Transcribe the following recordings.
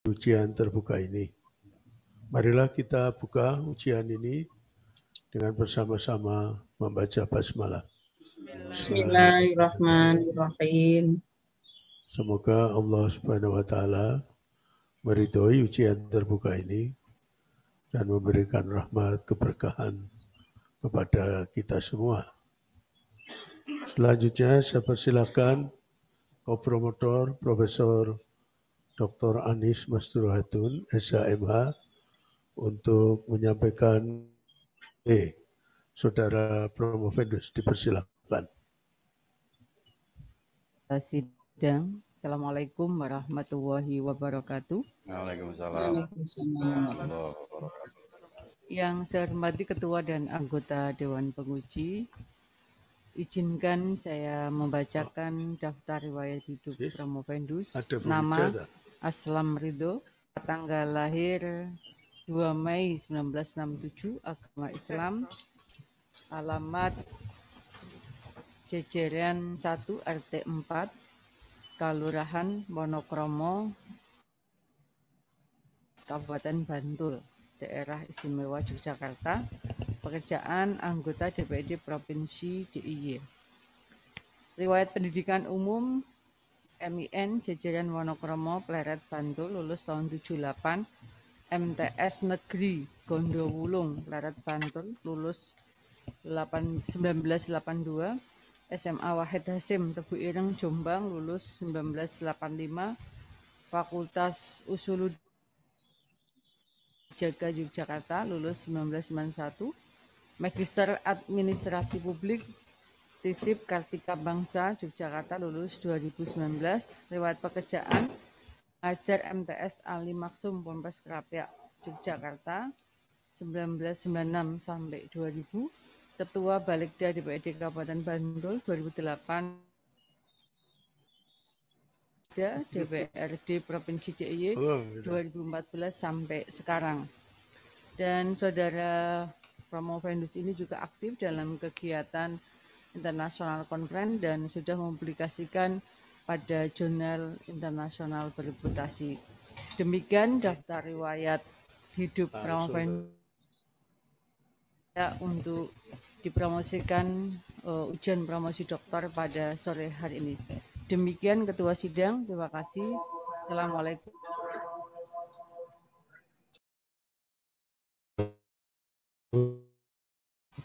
ujian terbuka ini. Marilah kita buka ujian ini dengan bersama-sama membaca basmalah. Bismillahirrahmanirrahim. Semoga Allah Subhanahu wa Ta'ala meridhoi ujian terbuka ini dan memberikan rahmat keberkahan kepada kita semua. Selanjutnya saya persilakan Co-Promotor Profesor Dr. Anis Masturhatun, SHMH, untuk menyampaikan Saudara Promovendus, dipersilakan. Sidang. Assalamualaikum warahmatullahi wabarakatuh. Waalaikumsalam. Yang saya hormati Ketua dan anggota Dewan Penguji, izinkan saya membacakan daftar riwayat hidup Promovendus. Nama Aslam Ridho, tanggal lahir 2 Mei 1967, agama Islam, alamat Jejeran 1 RT 4, Kelurahan Wonokromo, Kabupaten Bantul, Daerah Istimewa Yogyakarta. Pekerjaan anggota DPRD Provinsi DIY. Riwayat pendidikan umum MIN Jejeran Wonokromo, Pleret, Bantul, lulus tahun 78. MTS Negeri Gondowulung, Pleret, Bantul, lulus 1982. SMA Wahid Hasim, Tebu Ireng, Jombang, lulus 1985. Fakultas Usulud Jaga Yogyakarta, lulus 1991. Magister Administrasi Publik TISIP Kartika Bangsa Yogyakarta, lulus 2019. Riwayat pekerjaan ajar MTS Ali Maksum Ponpes Krapyak Yogyakarta 1996 sampai 2000. Ketua Balikda DPRD Kabupaten Bantul 2008, DPRD Provinsi DIY 2014 sampai sekarang. Dan Saudara Promovendus ini juga aktif dalam kegiatan internasional conference dan sudah mempublikasikan pada jurnal internasional bereputasi. Demikian daftar riwayat hidup Promovendus untuk dipromosikan ujian promosi doktor pada sore hari ini. Demikian Ketua Sidang, terima kasih. Assalamualaikum.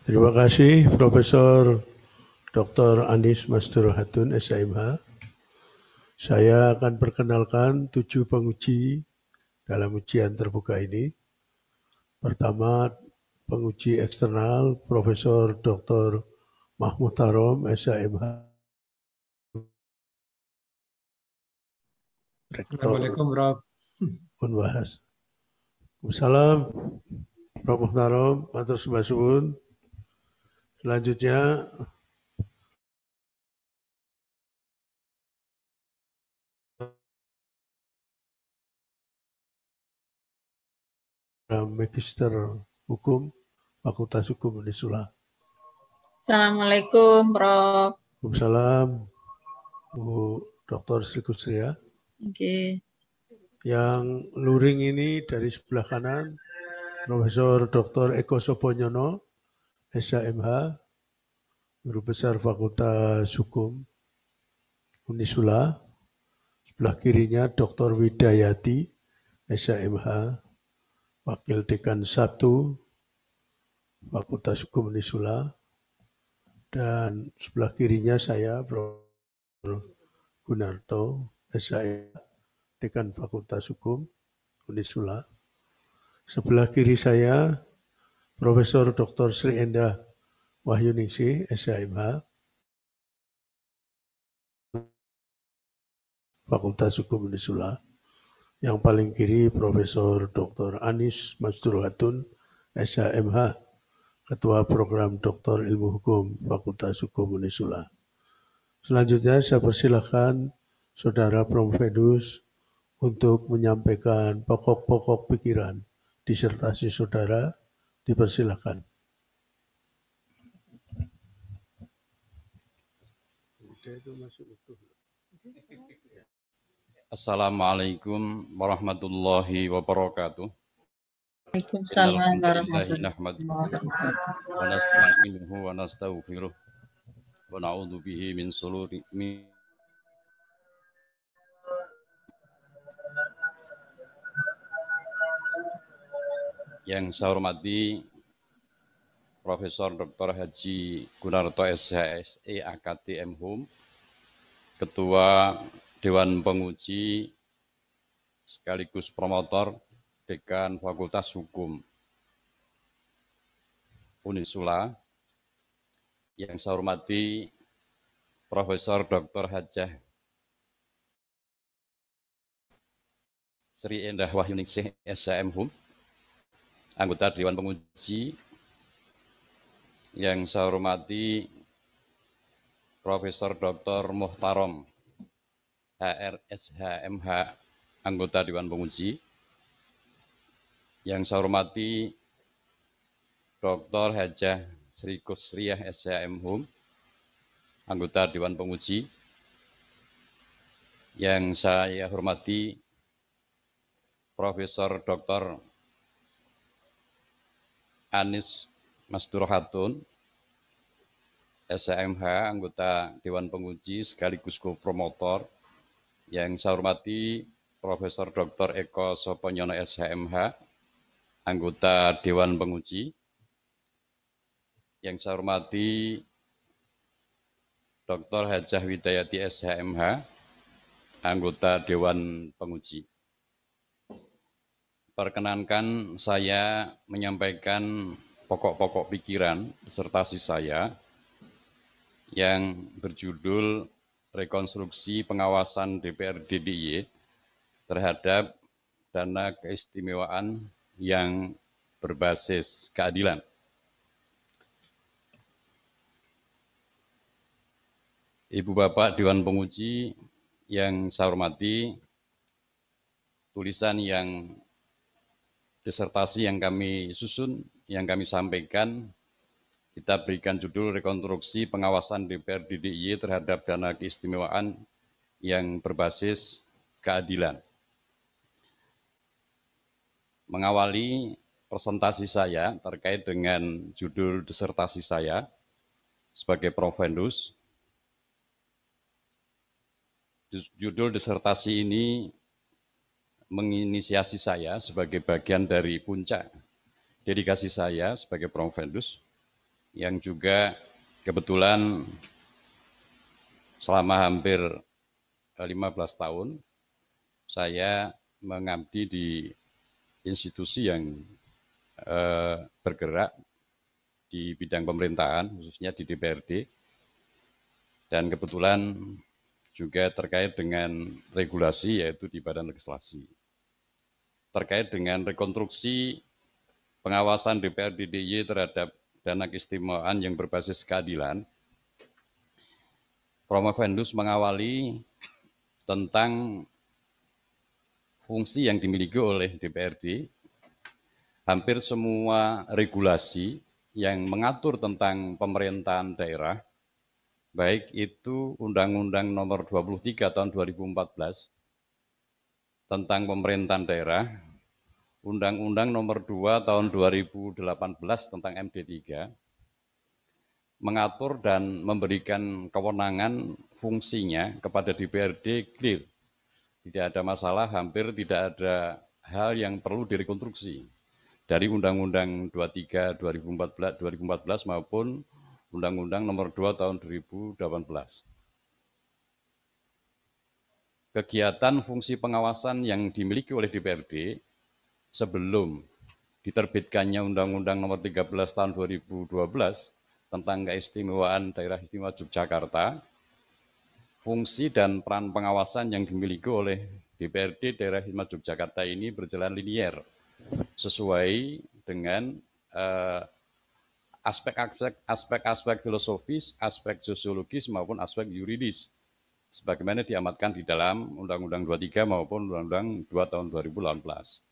Terima kasih Profesor Dr. Anis Masturhatun, SHMH. Saya akan perkenalkan 7 penguji dalam ujian terbuka ini. Pertama, penguji eksternal Profesor Dr. Mahmud Tarom, SHMH. Assalamualaikum, Prof. Unbahas. Assalamualaikum, Prof. Muhtarom, matur sembah suwun. Selanjutnya, Magister Hukum, Fakultas Hukum Unisula. Assalamualaikum, Prof. Waalaikumsalam, Bu Dr. Sri Kusria. Oke. Yang luring ini dari sebelah kanan, Profesor Dr. Eko Soponyono, SHMH, Guru Besar Fakultas Hukum Unisula. Sebelah kirinya Dr. Widayati, SHMH, Wakil Dekan 1, Fakultas Hukum Unisula. Dan sebelah kirinya saya, Prof. Gunarto, SHMH, Dekan Fakultas Hukum Unisula. Sebelah kiri saya, Profesor Dr. Sri Endah Wahyuningsih, SHMH, Fakultas Hukum Unisula. Yang paling kiri, Profesor Dr. Anis Masturhatun, SHMH, Ketua Program Doktor Ilmu Hukum, Fakultas Hukum Unisula. Selanjutnya, saya persilakan Saudara Promovendus untuk menyampaikan pokok-pokok pikiran disertasi saudara, dipersilakan. Assalamualaikum warahmatullahi wabarakatuh. Waalaikumsalam Innalhamdulillahi warahmatullahi nahmaduhu wabarakatuh. wa nasta'inuhu wa nastaghfiruh wa na'udzu bihi min shururi Yang saya hormati Profesor Dr. Haji Gunarto SHSE AKT M.Hum, Ketua Dewan Penguji sekaligus promotor Dekan Fakultas Hukum Unisula. Yang saya hormati Profesor Dr. Hajah Sri Endah Wahyuningsih SHM.Hum, anggota Dewan Penguji. Yang saya hormati Profesor Dr. Muhtarom HRSHMH, anggota Dewan Penguji. Yang saya hormati Dr. Hajah Sri Kusriah SHM.Hum, anggota Dewan Penguji. Yang saya hormati Profesor Dr. Anis Masdurhatun SHMH, anggota Dewan Penguji sekaligus co-promotor. Yang saya hormati Profesor Dr. Eko Soponyono SHMH, anggota Dewan Penguji. Yang saya hormati Dr. Hajah Widayati SHMH, anggota Dewan Penguji. Perkenankan saya menyampaikan pokok-pokok pikiran disertasi saya yang berjudul Rekonstruksi Pengawasan DPRD DIY terhadap dana keistimewaan yang berbasis keadilan. Ibu Bapak Dewan Penguji yang saya hormati, tulisan yang disertasi yang kami susun, yang kami sampaikan, kita berikan judul Rekonstruksi Pengawasan DPRD DIY terhadap dana keistimewaan yang berbasis keadilan. Mengawali presentasi saya terkait dengan judul disertasi saya sebagai Profendus. Judul disertasi ini menginisiasi saya sebagai bagian dari puncak dedikasi saya sebagai Profendus, yang juga kebetulan selama hampir 15 tahun saya mengabdi di institusi yang bergerak di bidang pemerintahan, khususnya di DPRD, dan kebetulan juga terkait dengan regulasi, yaitu di Badan Legislasi. Terkait dengan rekonstruksi pengawasan DPRD DIY terhadap dana keistimewaan yang berbasis keadilan, Profendus mengawali tentang fungsi yang dimiliki oleh DPRD. Hampir semua regulasi yang mengatur tentang pemerintahan daerah, baik itu Undang-Undang Nomor 23 Tahun 2014 tentang pemerintahan daerah, Undang-Undang Nomor 2 Tahun 2018 tentang MD3, mengatur dan memberikan kewenangan fungsinya kepada DPRD clear. Tidak ada masalah, hampir tidak ada hal yang perlu direkonstruksi dari Undang-Undang 23 2014 maupun Undang-Undang Nomor 2 Tahun 2018. Kegiatan fungsi pengawasan yang dimiliki oleh DPRD sebelum diterbitkannya Undang-Undang Nomor 13 Tahun 2012 tentang keistimewaan Daerah Istimewa Yogyakarta, fungsi dan peran pengawasan yang dimiliki oleh DPRD Daerah Istimewa Yogyakarta ini berjalan linier sesuai dengan aspek-aspek filosofis, aspek sosiologis maupun aspek yuridis, sebagaimana diamatkan di dalam Undang-Undang 23 maupun Undang-Undang 2 Tahun 2018.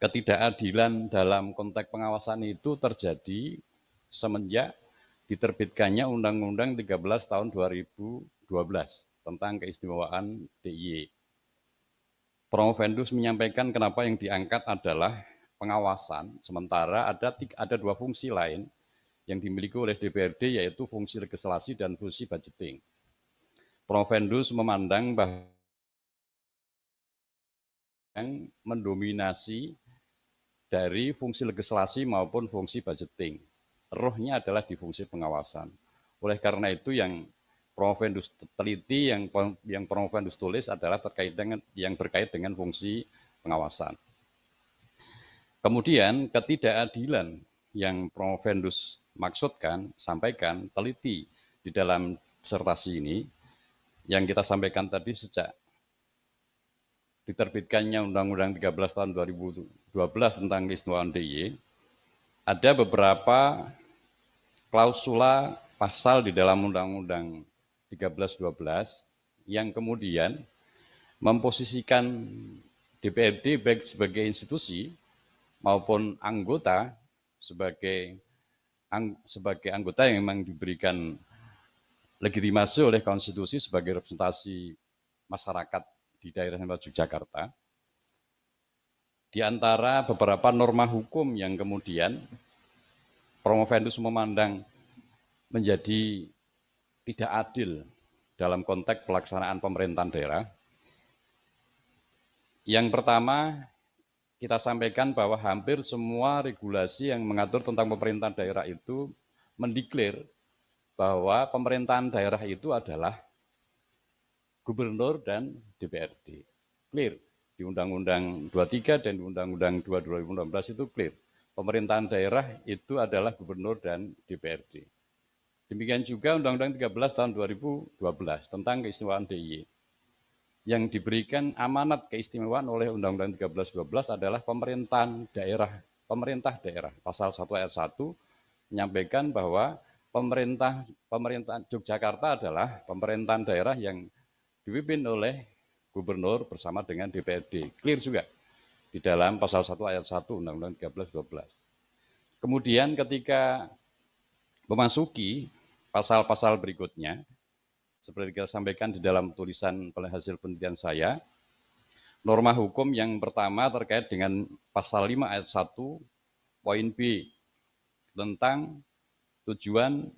Ketidakadilan dalam konteks pengawasan itu terjadi semenjak diterbitkannya Undang-Undang 13 Tahun 2012 tentang keistimewaan DIY. Promovendus menyampaikan kenapa yang diangkat adalah pengawasan, sementara ada dua fungsi lain yang dimiliki oleh DPRD, yaitu fungsi legislasi dan fungsi budgeting. Promovendus memandang bahwa yang mendominasi dari fungsi legislasi maupun fungsi budgeting. Rohnya adalah di fungsi pengawasan. Oleh karena itu yang Promovendus teliti, yang Promovendus tulis adalah yang berkait dengan fungsi pengawasan. Kemudian ketidakadilan yang Promovendus sampaikan, teliti di dalam disertasi ini, yang kita sampaikan tadi sejak diterbitkannya Undang-Undang 13 tahun 2012 tentang keistimewaan DIY, ada beberapa klausula pasal di dalam Undang-Undang 13-12 yang kemudian memposisikan DPRD baik sebagai institusi maupun anggota sebagai anggota yang memang diberikan legitimasi oleh konstitusi sebagai representasi masyarakat di daerah istimewa Yogyakarta. Di antara beberapa norma hukum yang kemudian Promovendus memandang menjadi tidak adil dalam konteks pelaksanaan pemerintahan daerah. Yang pertama, kita sampaikan bahwa hampir semua regulasi yang mengatur tentang pemerintahan daerah itu mendeklar bahwa pemerintahan daerah itu adalah gubernur dan DPRD. Clear. Di Undang-Undang 23 dan Undang-Undang 2 2016 itu clear. Pemerintahan daerah itu adalah gubernur dan DPRD. Demikian juga Undang-Undang 13 tahun 2012 tentang keistimewaan DIY. Yang diberikan amanat keistimewaan oleh Undang-Undang 13-12 adalah pemerintah daerah. Pasal 1 ayat 1 menyampaikan bahwa pemerintah Yogyakarta adalah pemerintahan daerah yang dipimpin oleh gubernur bersama dengan DPRD. Clear juga di dalam pasal 1 ayat 1 Undang-Undang 13-12. Kemudian ketika memasuki pasal-pasal berikutnya, seperti kita sampaikan di dalam tulisan hasil penelitian saya, norma hukum yang pertama terkait dengan pasal 5 ayat 1 poin B tentang tujuan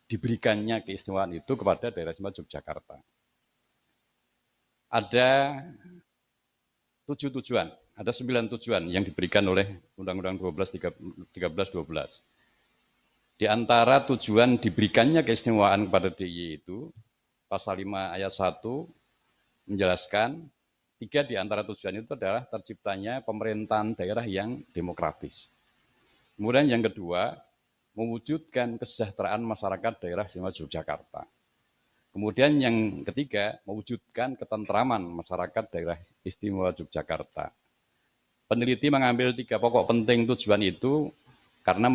diberikannya keistimewaan itu kepada daerah istimewa Yogyakarta. Ada 7 tujuan, ada 9 tujuan yang diberikan oleh Undang-Undang 13-12. Di antara tujuan diberikannya keistimewaan kepada DIY itu, pasal 5 ayat 1 menjelaskan 3 di antara tujuan itu adalah terciptanya pemerintahan daerah yang demokratis. Kemudian yang kedua, mewujudkan kesejahteraan masyarakat daerah istimewa Yogyakarta. Kemudian yang ketiga, mewujudkan ketentraman masyarakat daerah istimewa Yogyakarta. Peneliti mengambil 3 pokok penting tujuan itu karena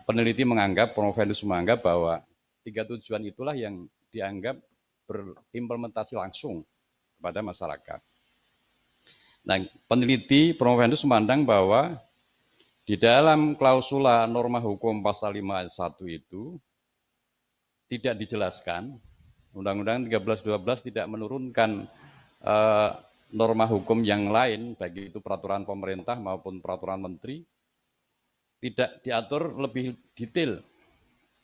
peneliti menganggap, Promovendus menganggap bahwa 3 tujuan itulah yang dianggap berimplementasi langsung kepada masyarakat. Nah, peneliti Promovendus memandang bahwa di dalam klausula norma hukum pasal 5 ayat 1 itu tidak dijelaskan, Undang-Undang 13-12 tidak menurunkan norma hukum yang lain, baik itu peraturan pemerintah maupun peraturan menteri, tidak diatur lebih detail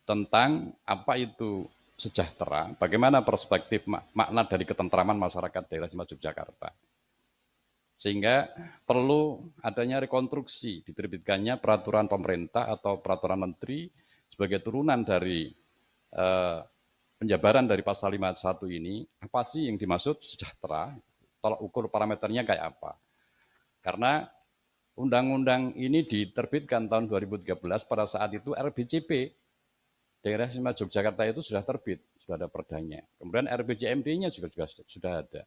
tentang apa itu sejahtera, bagaimana perspektif makna dari ketentraman masyarakat daerah istimewa Yogyakarta. Sehingga perlu adanya rekonstruksi, diterbitkannya peraturan pemerintah atau peraturan menteri sebagai turunan dari penjabaran dari pasal 5 ayat 1 ini, apa sih yang dimaksud sejahtera, tolak ukur parameternya kayak apa. Karena undang-undang ini diterbitkan tahun 2013, pada saat itu RBCP, daerah istimewa Yogyakarta itu sudah terbit, sudah ada perdanya. Kemudian RBJMD-nya juga sudah ada.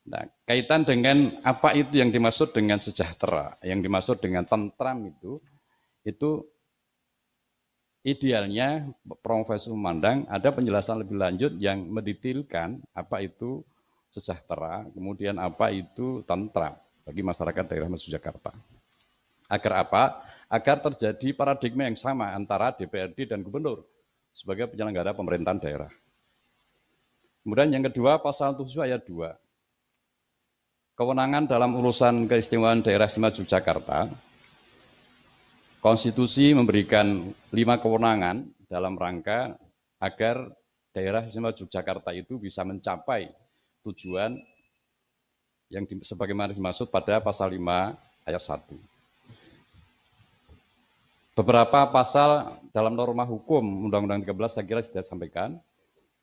Nah, kaitan dengan apa itu yang dimaksud dengan sejahtera, yang dimaksud dengan tentram itu idealnya Promovendus memandang ada penjelasan lebih lanjut yang mendetailkan apa itu sejahtera, kemudian apa itu tentram bagi masyarakat daerah Yogyakarta. Agar apa? Agar terjadi paradigma yang sama antara DPRD dan gubernur sebagai penyelenggara pemerintahan daerah. Kemudian yang kedua, pasal 7 ayat 2. Kewenangan dalam urusan keistimewaan daerah istimewa Yogyakarta, konstitusi memberikan 5 kewenangan dalam rangka agar daerah istimewa Yogyakarta itu bisa mencapai tujuan yang sebagaimana dimaksud pada pasal 5 ayat 1. Beberapa pasal dalam norma hukum Undang-Undang 13 saya kira sudah disampaikan.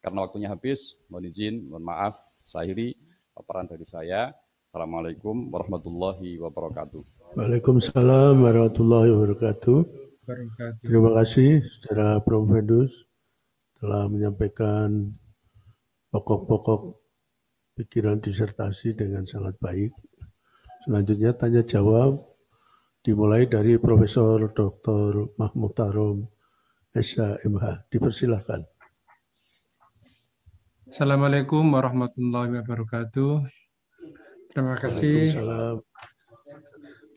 Karena waktunya habis, mohon izin, mohon maaf, saya akhiri paparan dari saya. Assalamualaikum warahmatullahi wabarakatuh. Waalaikumsalam warahmatullahi wabarakatuh. Terima kasih saudara Prof. Vendus telah menyampaikan pokok-pokok pikiran disertasi dengan sangat baik. Selanjutnya tanya jawab dimulai dari Profesor Dr. Mahmud Tarom, SHMH. Dipersilahkan. Assalamualaikum warahmatullahi wabarakatuh. Terima kasih Waalaikumsalam.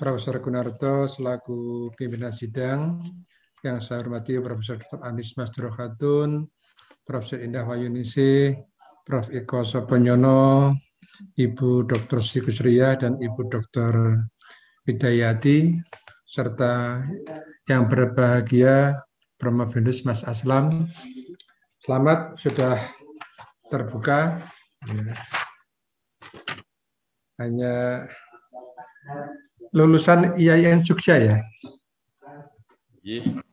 Profesor Gunarto selaku pimpinan sidang, yang saya hormati Profesor Dr. Anis Masduro Khatun, Profesor Indah Wayunisi, Prof. Eko Soponyono, Ibu Dr. Sikusriya, dan Ibu Dr. Widayati, serta yang berbahagia Prof. Vendus Mas Aslam. Selamat sudah terbuka. Hanya lulusan IAIN Jogja ya?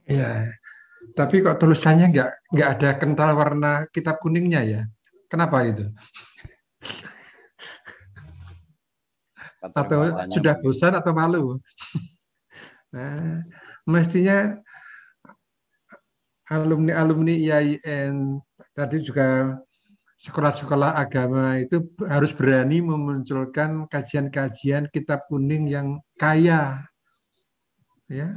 Iya. Tapi kok tulisannya nggak ada kental warna kitab kuningnya ya? Kenapa itu? Atau sudah bosan atau malu? Nah, mestinya alumni IAIN tadi juga sekolah-sekolah agama itu harus berani memunculkan kajian-kajian kitab kuning yang kaya. Ya.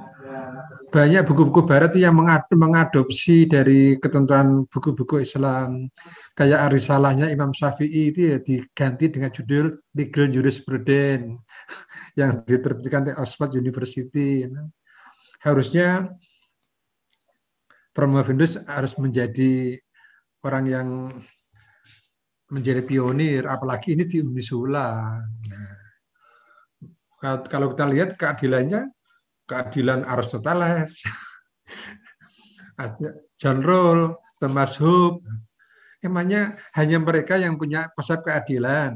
Banyak buku-buku barat yang mengadopsi dari ketentuan buku-buku Islam. Kayak Arisalahnya Imam Syafi'i itu ya diganti dengan judul Legal Jurisprudence yang diterbitkan oleh Oxford University. Harusnya Prof. Vendus harus menjadi orang yang menjadi pionir, apalagi ini di Unisula. Nah, kalau kita lihat keadilannya, keadilan Aristoteles, John Rawls, Thomas Hobbes, emangnya hanya mereka yang punya konsep keadilan.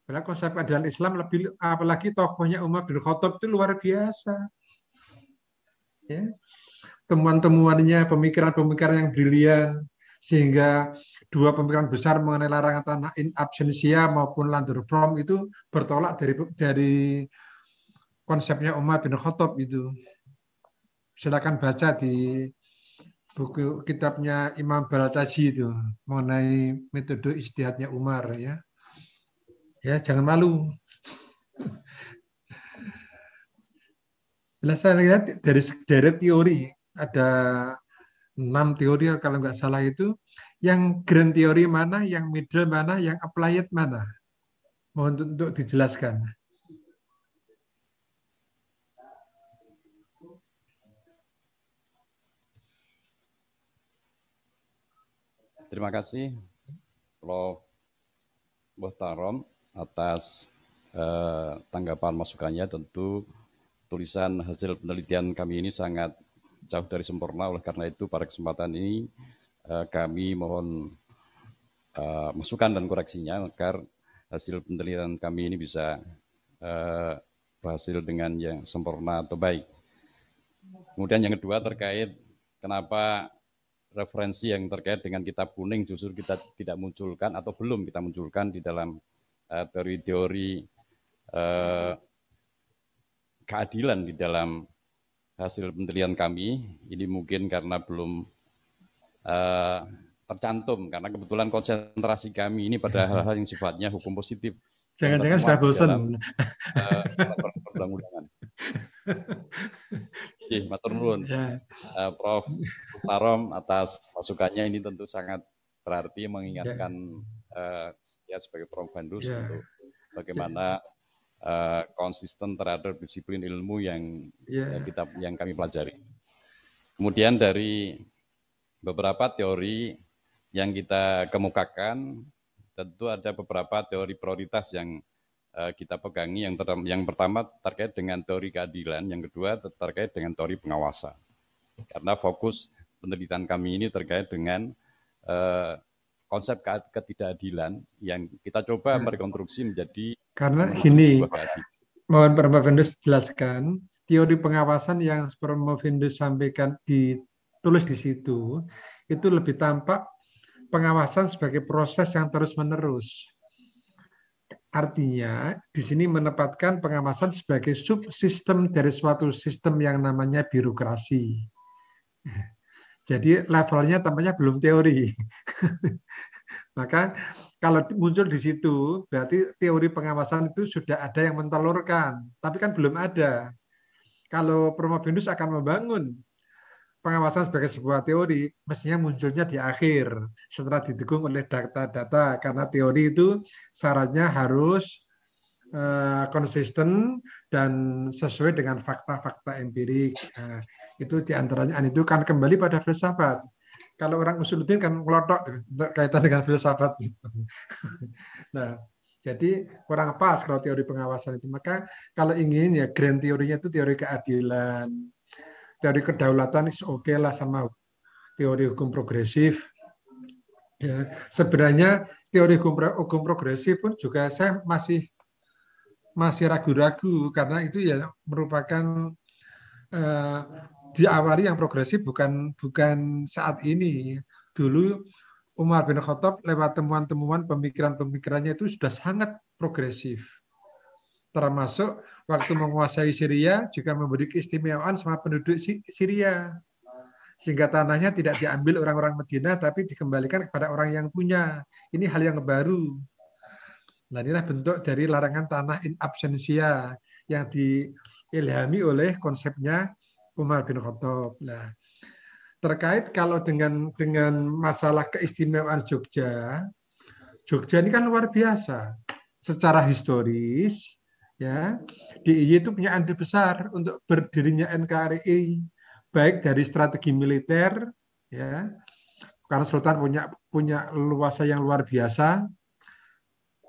Padahal konsep keadilan Islam lebih, apalagi tokohnya Umar bin Khattab itu luar biasa. Ya. Temuan-temuannya, pemikiran-pemikiran yang brilian, sehingga dua pemikiran besar mengenai larangan tanah in absentia maupun Landor-From itu bertolak dari konsepnya Umar bin Khattab itu. Silakan baca di buku kitabnya Imam Balataji itu mengenai metode ijtihadnya Umar ya. Ya, jangan malu. Nah, saya lihat dari teori ada 6 teori kalau nggak salah itu, yang grand teori mana, yang middle mana, yang applied mana. Mohon untuk dijelaskan. Terima kasih Prof. Muhtarom atas tanggapan masukannya. Tentu tulisan hasil penelitian kami ini sangat jauh dari sempurna, oleh karena itu pada kesempatan ini kami mohon masukan dan koreksinya agar hasil penelitian kami ini bisa berhasil dengan yang sempurna atau baik. Kemudian yang kedua terkait kenapa referensi yang terkait dengan kitab kuning justru kita tidak munculkan atau belum kita munculkan di dalam teori-teori keadilan di dalam hasil penelitian kami. Ini mungkin karena belum tercantum, karena kebetulan konsentrasi kami ini pada hal-hal yang sifatnya hukum positif. Jangan-jangan sudah bosan. Perundang-undangan. Matur nuwun, Prof. Tarom atas masukannya. Ini tentu sangat berarti mengingatkan ya sebagai Prof. Vendus untuk bagaimana konsisten terhadap disiplin ilmu yang kami pelajari. Kemudian dari beberapa teori yang kita kemukakan, tentu ada beberapa teori prioritas yang kita pegangi. Yang pertama terkait dengan teori keadilan, yang kedua terkait dengan teori pengawasan. Karena fokus penelitian kami ini terkait dengan konsep ketidakadilan yang kita coba merekonstruksi menjadi karena gini, sebuah keadilan. mohon Promovendus jelaskan teori pengawasan yang Promovendus sampaikan ditulis di situ itu lebih tampak pengawasan sebagai proses yang terus-menerus. Artinya di sini menempatkan pengawasan sebagai subsistem dari suatu sistem yang namanya birokrasi. Jadi levelnya tampaknya belum teori. Maka kalau muncul di situ, berarti teori pengawasan itu sudah ada yang mentelurkan. Tapi kan belum ada. Kalau Promovendus akan membangun pengawasan sebagai sebuah teori, mestinya munculnya di akhir, setelah didukung oleh data-data. Karena teori itu syaratnya harus konsisten dan sesuai dengan fakta-fakta empirik. Nah, itu diantaranya itu kan kembali pada filsafat. Kalau orang usuluddin kan ngelotok kaitan dengan filsafat itu. Nah, jadi kurang pas kalau teori pengawasan itu. Maka kalau ingin ya grand teorinya itu teori keadilan, teori kedaulatan is oke lah sama teori hukum progresif. Ya, sebenarnya teori hukum progresif pun juga saya masih ragu-ragu karena itu ya merupakan diawali yang progresif bukan saat ini. Dulu Umar bin Khattab lewat temuan-temuan pemikiran-pemikirannya itu sudah sangat progresif. Termasuk waktu menguasai Syria juga memberi keistimewaan sama penduduk Syria. Sehingga tanahnya tidak diambil orang-orang Madinah tapi dikembalikan kepada orang yang punya. Ini hal yang baru. Nah, inilah bentuk dari larangan tanah in absentia yang diilhami oleh konsepnya Umar bin Khattab. Nah, terkait kalau dengan masalah keistimewaan Jogja ini kan luar biasa. Secara historis, ya, DIY itu punya andil besar untuk berdirinya NKRI, baik dari strategi militer, ya, karena Sultan punya leluasa yang luar biasa.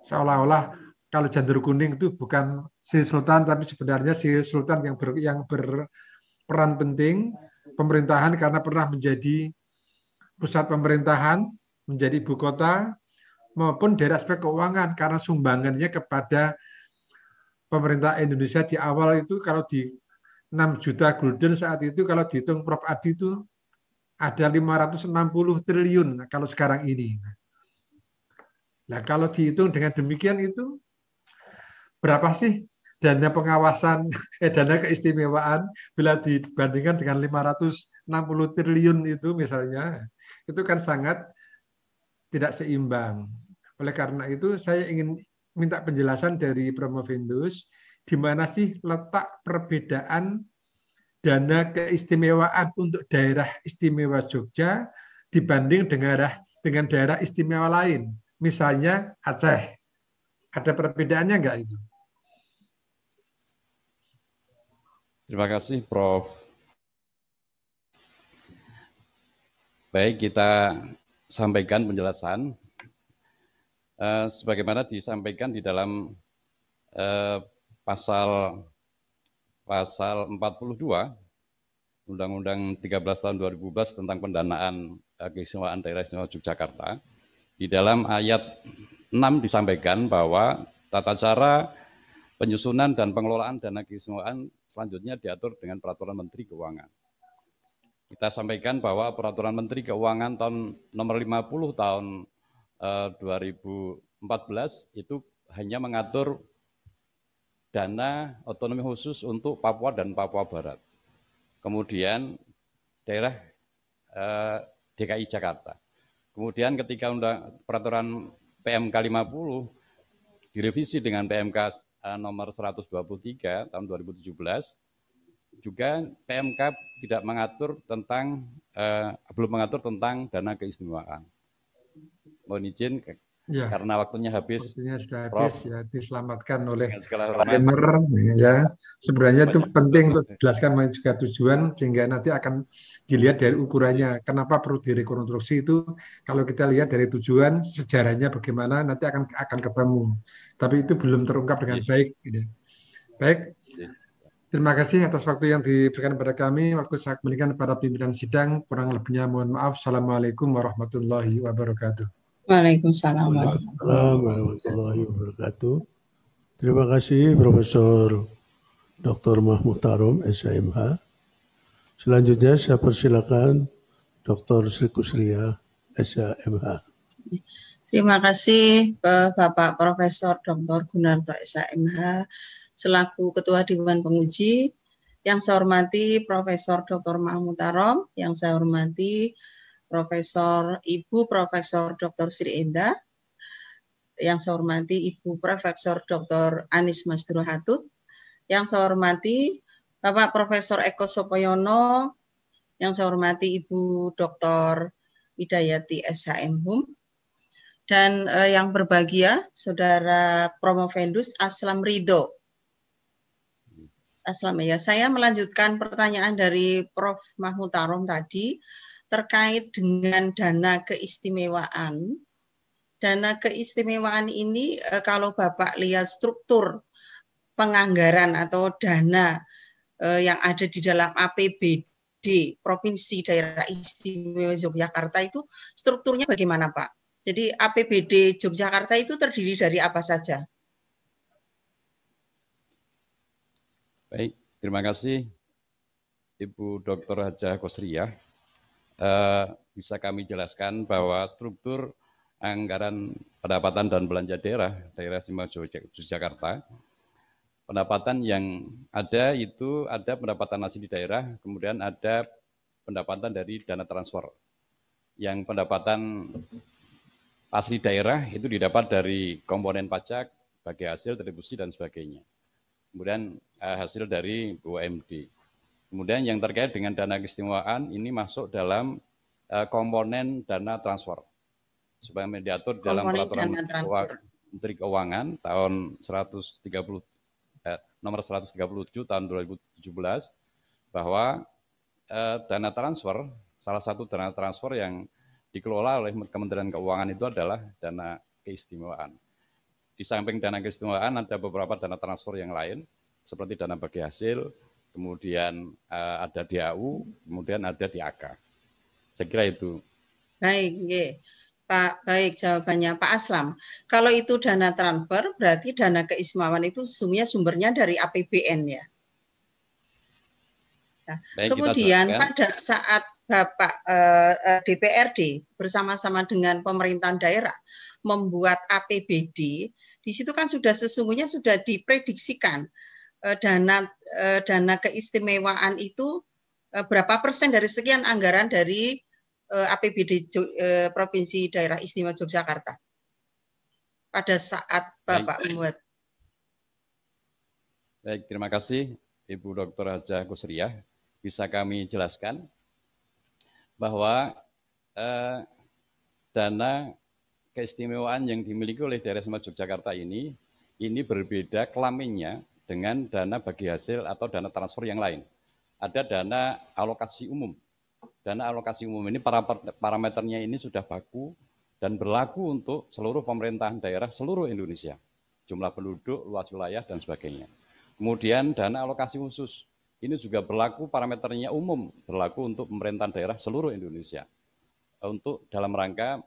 Seolah-olah kalau jandur kuning itu bukan Sri Sultan, tapi sebenarnya Sri Sultan yang berperan penting pemerintahan karena pernah menjadi pusat pemerintahan, menjadi ibu kota, maupun dari aspek keuangan karena sumbangannya kepada pemerintah Indonesia di awal itu kalau di 6 juta gulden saat itu kalau dihitung Prof. Adi itu ada 560 triliun kalau sekarang ini. Nah, kalau dihitung dengan demikian itu berapa sih dana pengawasan, dana keistimewaan bila dibandingkan dengan 560 triliun itu misalnya, itu kan sangat tidak seimbang. Oleh karena itu saya ingin minta penjelasan dari Promovendus, di mana sih letak perbedaan dana keistimewaan untuk daerah istimewa Jogja dibanding dengan daerah istimewa lain. Misalnya Aceh. Ada perbedaannya enggak itu? Terima kasih, Prof. Baik, kita sampaikan penjelasan. Sebagaimana disampaikan di dalam pasal 42 Undang-Undang 13 tahun 2012 tentang pendanaan keistimewaan daerah istimewa Yogyakarta. Di dalam ayat 6 disampaikan bahwa tata cara penyusunan dan pengelolaan dana keistimewaan selanjutnya diatur dengan Peraturan Menteri Keuangan. Kita sampaikan bahwa Peraturan Menteri Keuangan tahun nomor 50 tahun 2014 itu hanya mengatur dana otonomi khusus untuk Papua dan Papua Barat. Kemudian daerah DKI Jakarta. Kemudian ketika peraturan PMK 50 direvisi dengan PMK nomor 123 tahun 2017, juga PMK tidak mengatur belum mengatur tentang dana keistimewaan. Mohon izin Ya, karena waktunya habis. waktunya sudah Prof, habis ya, diselamatkan oleh dengan segala Pak hormat, Emer ya. Sebenarnya itu banyak penting waktu. untuk dijelaskan juga tujuan sehingga nanti akan dilihat dari ukurannya. Kenapa perlu direkonstruksi itu? Kalau kita lihat dari tujuan sejarahnya bagaimana nanti akan ketemu. Tapi itu belum terungkap dengan Iya, baik. Gitu. Baik, iya. terima kasih atas waktu yang diberikan kepada kami. Waktu saya kembalikan kepada pimpinan sidang. Kurang lebihnya mohon maaf. Assalamualaikum warahmatullahi wabarakatuh. Waalaikumsalam warahmatullahi Waalaikumsalam warahmatullahi wabarakatuh. Terima kasih Profesor Dr. Mahmud Tarom, SHMH. Selanjutnya saya persilakan Dr. Sri Kusria, SHMH. Terima kasih Bapak Profesor Dr. Gunarto SHMH selaku Ketua Dewan Penguji. Yang saya hormati Profesor Dr. Mahmud Tarom, yang saya hormati Ibu Profesor Dr. Sri Endah, yang saya hormati Ibu Profesor Dr. Anis Masduro Hatut, yang saya hormati Bapak Profesor Eko Sopoyono, yang saya hormati Ibu Dr. Widayati SHM Hum, dan yang berbahagia Saudara Promovendus Aslam Ridho. Aslam ya, saya melanjutkan pertanyaan dari Prof. Mahmud Tarom tadi terkait dengan dana keistimewaan. Dana keistimewaan ini kalau Bapak lihat struktur penganggaran atau dana yang ada di dalam APBD Provinsi Daerah Istimewa Yogyakarta itu strukturnya bagaimana Pak? Jadi APBD Yogyakarta itu terdiri dari apa saja? Baik, terima kasih Ibu Dr. Hajah Kosriah. Bisa kami jelaskan bahwa struktur anggaran pendapatan dan belanja daerah Istimewa Yogyakarta, pendapatan yang ada itu ada pendapatan asli di daerah, kemudian ada pendapatan dari dana transfer. Yang pendapatan asli daerah itu didapat dari komponen pajak, bagi hasil, retribusi, dan sebagainya. Kemudian hasil dari BUMD. Kemudian yang terkait dengan dana keistimewaan ini masuk dalam komponen dana transfer. Supaya diatur dalam peraturan Menteri Keuangan tahun nomor 137 tahun 2017 bahwa dana transfer, salah satu dana transfer yang dikelola oleh Kementerian Keuangan itu adalah dana keistimewaan. Di samping dana keistimewaan ada beberapa dana transfer yang lain, seperti dana bagi hasil, kemudian ada DAU, kemudian ada DAK. Saya kira itu. Baik, Pak. Baik, jawabannya Pak Aslam. Kalau itu dana transfer, berarti dana keistimewaan itu sesungguhnya sumbernya dari APBN ya. Nah, baik, kemudian pada saat Bapak DPRD bersama-sama dengan pemerintahan daerah membuat APBD, di situ kan sesungguhnya sudah diprediksikan dana keistimewaan itu berapa persen dari sekian anggaran dari APBD Provinsi Daerah Istimewa Yogyakarta pada saat Bapak membuat. Baik, terima kasih Ibu Dr. Hajah Kosriah. Bisa kami jelaskan bahwa dana keistimewaan yang dimiliki oleh daerah istimewa Yogyakarta ini berbeda kelaminnya dengan dana bagi hasil atau dana transfer yang lain. Ada dana alokasi umum. Dana alokasi umum ini parameternya ini sudah baku dan berlaku untuk seluruh pemerintahan daerah seluruh Indonesia. Jumlah penduduk, luas wilayah, dan sebagainya. Kemudian dana alokasi khusus. Ini juga berlaku parameternya umum, berlaku untuk pemerintahan daerah seluruh Indonesia. Untuk dalam rangka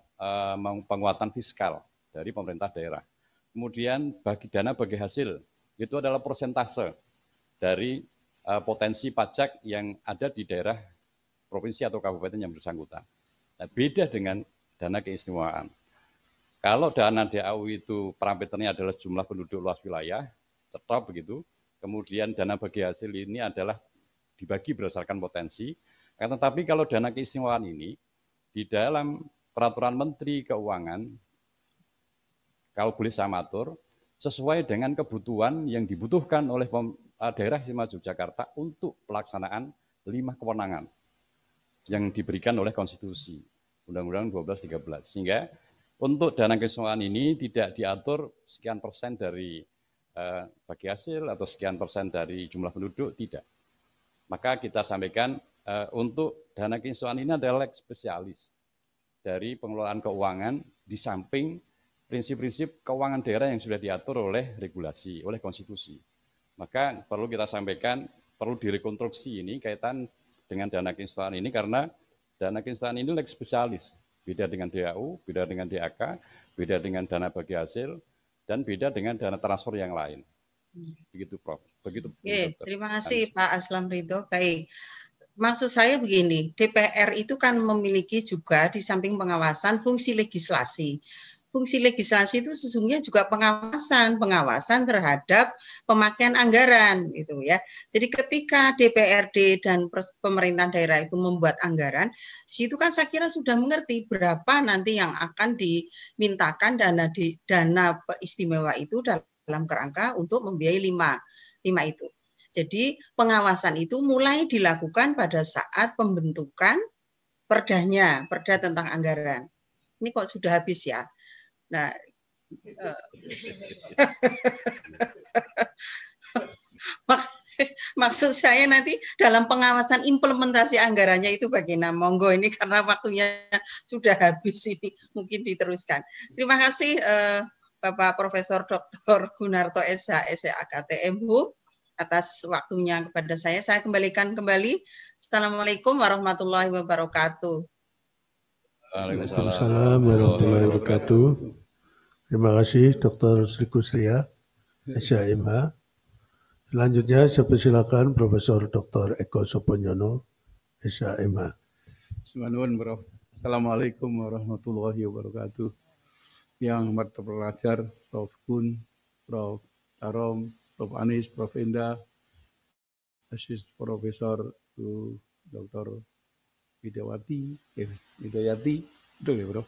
penguatan fiskal dari pemerintah daerah. Kemudian dana bagi hasil, itu adalah persentase dari potensi pajak yang ada di daerah provinsi atau kabupaten yang bersangkutan. Nah, beda dengan dana keistimewaan. Kalau dana DAU itu parameternya adalah jumlah penduduk luas wilayah, cetop begitu. Kemudian dana bagi hasil ini adalah dibagi berdasarkan potensi. Tetapi kalau dana keistimewaan ini di dalam peraturan Menteri Keuangan, kalau boleh saya matur, sesuai dengan kebutuhan yang dibutuhkan oleh daerah istimewa Yogyakarta untuk pelaksanaan 5 kewenangan yang diberikan oleh konstitusi Undang-Undang 1213. Sehingga Untuk dana keistimewaan ini tidak diatur sekian persen dari bagi hasil atau sekian persen dari jumlah penduduk, tidak. Maka kita sampaikan untuk dana keistimewaan ini adalah leg spesialis dari pengelolaan keuangan di samping prinsip-prinsip keuangan daerah yang sudah diatur oleh regulasi, oleh konstitusi. Maka perlu kita sampaikan, perlu direkonstruksi ini kaitan dengan dana keistimewaan ini karena dana keistimewaan ini leg spesialis. Beda dengan DAU, beda dengan DAK, beda dengan dana bagi hasil, dan beda dengan dana transfer yang lain. Begitu, Prof. Begitu. Oke, terima kasih Pak Aslam Ridho. Baik. Maksud saya begini, DPR itu kan memiliki juga di samping pengawasan fungsi legislasi. Fungsi legislasi itu sesungguhnya juga pengawasan terhadap pemakaian anggaran gitu ya. Jadi ketika DPRD dan pemerintah daerah itu membuat anggaran, situ kan saya kira sudah mengerti berapa nanti yang akan dimintakan dana istimewa itu dalam kerangka untuk membiayai lima itu. Jadi pengawasan itu mulai dilakukan pada saat pembentukan perdanya, perda tentang anggaran. Ini kok sudah habis ya? Nah, maksud saya nanti dalam pengawasan implementasi anggarannya itu bagaimana? Monggo ini karena waktunya sudah habis ini, mungkin diteruskan. Terima kasih Bapak Profesor Dr. Gunarto SH, SHAKTMHU atas waktunya kepada saya. Saya kembalikan kembali. Assalamualaikum warahmatullahi wabarakatuh. Waalaikumsalam warahmatullahi wabarakatuh. Terima kasih Dr. Sri Kusria, SHMH. Selanjutnya saya persilakan Profesor Dr. Eko Soponyono, SHMH. Bismillahirrahmanirrahim, Prof. Assalamualaikum warahmatullahi wabarakatuh. Yang terpelajar Prof. Kun, Prof. Tarom, Prof. Anis, Prof. Enda, Asisten Profesor Dr. Widawati, Widayati, betul ya, Bro?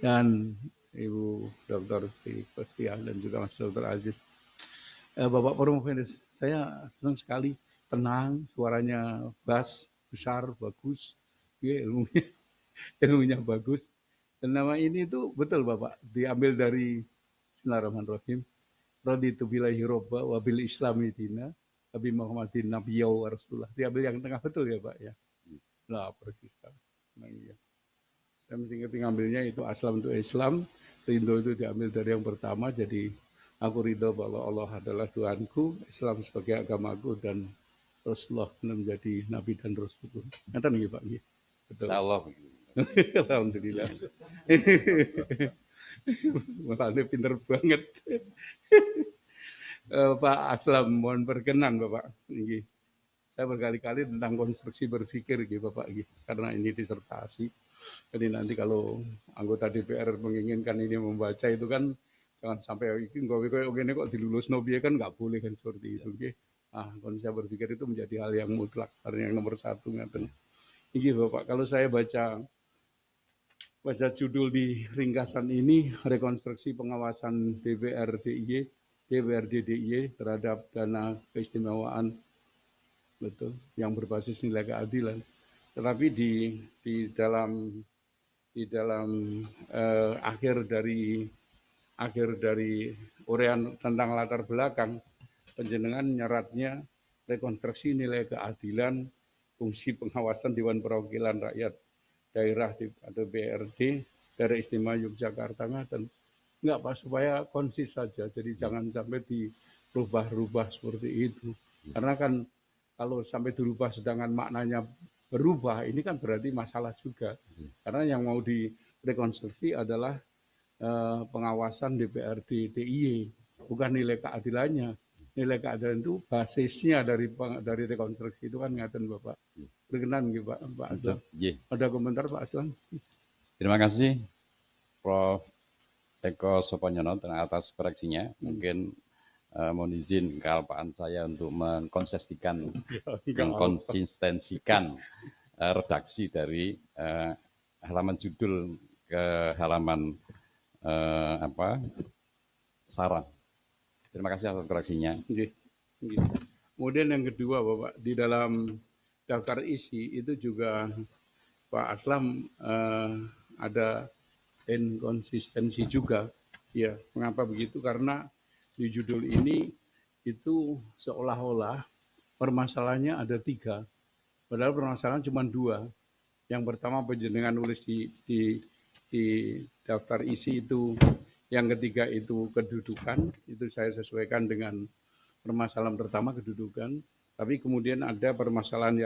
Dan Ibu Dr. Sri Kusria dan juga Mas Dr. Aziz. Bapak Prof. Saya senang sekali, tenang, suaranya bass, besar, bagus, ya, ilmunya bagus. Dan nama ini itu betul Bapak, diambil dari Bismillahirrahmanirrahim. Raditu billahi robba wa bil islami dina, Nabi Muhammadin nabiyya wa rasulullah. Diambil yang tengah betul ya Pak ya. Nah, persis. Nah, iya. Saya mesti ngerti ngambilnya itu aslam untuk Islam, ridho itu diambil dari yang pertama, jadi aku ridho bahwa Allah adalah Tuhanku, Islam sebagai agamaku, dan Rasulullah menjadi Nabi dan Rasulku. Nanti nih Pak. Betul. Insyaallah. Alhamdulillah. Malah pinter banget. Pak Aslam, mohon berkenan Bapak. Saya berkali-kali tentang konstruksi berpikir gitu Bapak, karena ini disertasi. Jadi nanti kalau anggota DPR menginginkan ini membaca itu kan jangan sampai ini kok dilulus Nobia kan nggak boleh kan seperti itu. Kalau saya berpikir itu menjadi hal yang mutlak karena yang nomor satu ngaten. Ini Bapak, kalau saya baca judul di ringkasan ini, rekonstruksi pengawasan DPRD DIY terhadap dana keistimewaan, betul, yang berbasis nilai keadilan. Tetapi di dalam akhir dari uraian tentang latar belakang, penjenengan nyeratnya rekonstruksi nilai keadilan, fungsi pengawasan Dewan Perwakilan Rakyat Daerah atau BRD Daerah Istimewa Yogyakarta dan enggak Pak, supaya konsis saja, jadi jangan sampai dirubah-rubah seperti itu, karena kan kalau sampai dirubah sedangkan maknanya berubah, ini kan berarti masalah juga, karena yang mau direkonstruksi adalah pengawasan DPRD DIY, bukan nilai keadilannya. Nilai keadilan itu basisnya dari rekonstruksi itu kan ngaten Bapak. Berkenan gitu Pak Aslam. Ada komentar Pak Aslam? Terima kasih Prof. Eko Soponyono atas koreksinya. Mungkin mohon izin kealpaan saya untuk mengkonsistensikan redaksi dari halaman judul ke halaman sarang. Terima kasih atas koreksinya. Kemudian yang kedua Bapak, di dalam daftar isi itu juga Pak Aslam ada inkonsistensi juga. Ya, mengapa begitu? Karena di judul ini itu seolah-olah permasalahannya ada 3, padahal permasalahan cuma 2. Yang pertama penjenengan nulis di daftar isi itu, yang ketiga itu kedudukan, itu saya sesuaikan dengan permasalahan pertama kedudukan, tapi kemudian ada permasalahan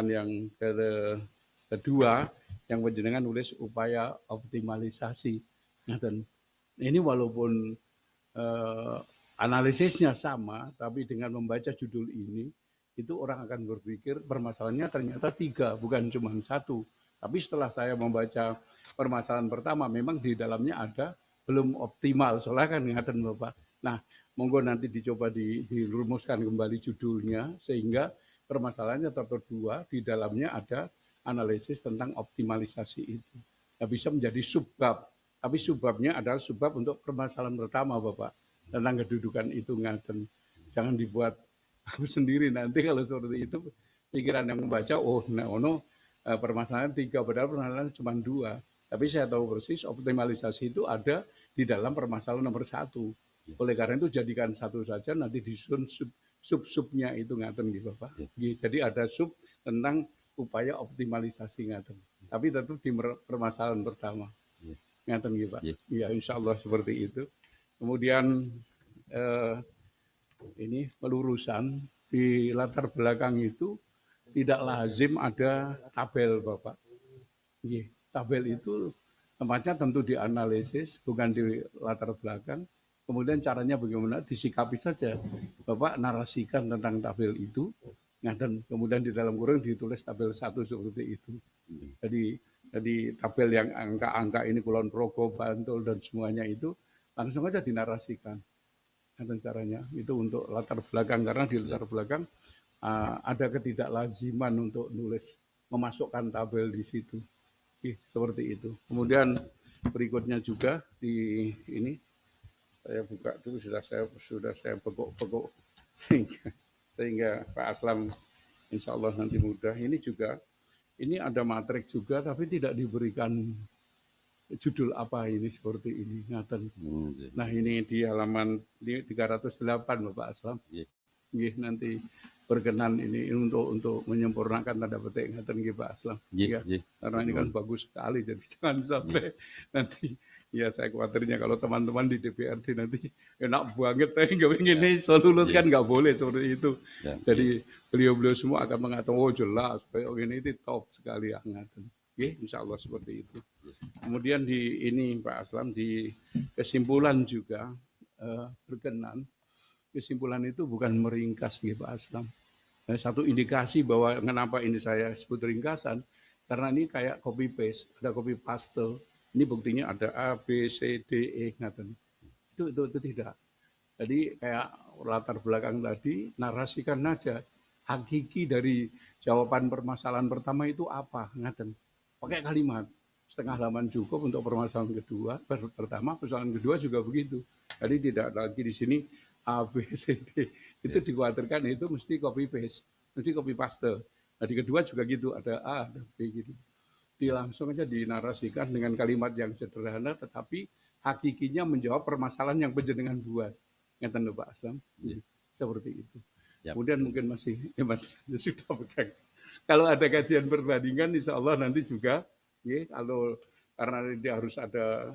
yang kedua yang penjenengan nulis upaya optimalisasi. Dan ini walaupun analisisnya sama, tapi dengan membaca judul ini itu orang akan berpikir permasalahannya ternyata 3, bukan cuma 1. Tapi setelah saya membaca permasalahan pertama, memang di dalamnya ada belum optimal, soalnya kan ngatakan Bapak. Nah, monggo nanti dicoba dirumuskan kembali judulnya, sehingga permasalahannya tetap 2, di dalamnya ada analisis tentang optimalisasi itu. Nah, bisa menjadi subbab, tapi subbabnya adalah subbab untuk permasalahan pertama Bapak, tentang kedudukan itu ngaten. Jangan dibuat aku sendiri nanti kalau seperti itu, pikiran yang membaca, oh nah ono permasalahan 3, padahal permasalahan cuma 2. Tapi saya tahu persis optimalisasi itu ada di dalam permasalahan nomor 1. Oleh karena itu jadikan 1 saja, nanti disusun sub-subnya itu ngaten gitu Bapak. Jadi ada sub tentang upaya optimalisasi ngaten. Tapi tentu di permasalahan pertama. Ngaten gitu Pak. Ya insya Allah seperti itu. Kemudian ini pelurusan di latar belakang itu tidak lazim ada tabel Bapak. Tabel itu tempatnya tentu dianalisis, bukan di latar belakang. Kemudian caranya bagaimana, disikapi saja. Bapak narasikan tentang tabel itu, dan kemudian di dalam kurung ditulis tabel 1 seperti itu. Jadi tabel yang angka-angka ini Kulon Progo, Bantul dan semuanya itu langsung aja dinarasikan. Caranya itu untuk latar belakang, karena di latar belakang ada ketidaklaziman untuk nulis, memasukkan tabel di situ. Seperti itu. Kemudian berikutnya juga di ini saya buka dulu, sudah saya pegok sehingga Pak Aslam insya Allah nanti mudah. Ini juga ini ada matrik juga, tapi tidak diberikan judul apa ini seperti ini ngaten. Nah ini di halaman 308 Bapak Aslam. Nanti berkenan ini untuk menyempurnakan tanda petik ngaten nggih Pak Aslam. Karena ini kan bagus sekali, jadi jangan sampai nanti ya saya khawatirnya kalau teman-teman di DPRD nanti enak banget nggak ingin lulus kan nggak boleh seperti itu. Jadi beliau-beliau semua akan mengatakan oh jelas kayak ini top sekali ngaten. Insya Allah seperti itu. Kemudian di ini Pak Aslam di kesimpulan juga berkenan. Kesimpulan itu bukan meringkas gitu Pak Aslam. Satu indikasi bahwa kenapa ini saya sebut ringkasan, karena ini kayak copy paste, ada copy paste. Ini buktinya ada A, B, C, D, E, ngaten. Itu tidak. Jadi kayak latar belakang tadi, narasikan aja hakiki dari jawaban permasalahan pertama itu apa, ngaten. Pakai kalimat setengah halaman cukup untuk permasalahan kedua. Pertama, permasalahan kedua juga begitu. Jadi tidak lagi di sini A, B, C, D. Itu dikhawatirkan itu mesti copy paste, mesti copy paste. Nah di kedua juga gitu, ada A, ada B gitu. Langsung aja dinarasikan dengan kalimat yang sederhana, tetapi hakikinya menjawab permasalahan yang panjenengan buat. Ngeten lho Pak Aslam. Seperti itu. Kemudian mungkin masih, Mas sudah pegang. Kalau ada kajian perbandingan, insya Allah nanti juga, kalau karena dia harus ada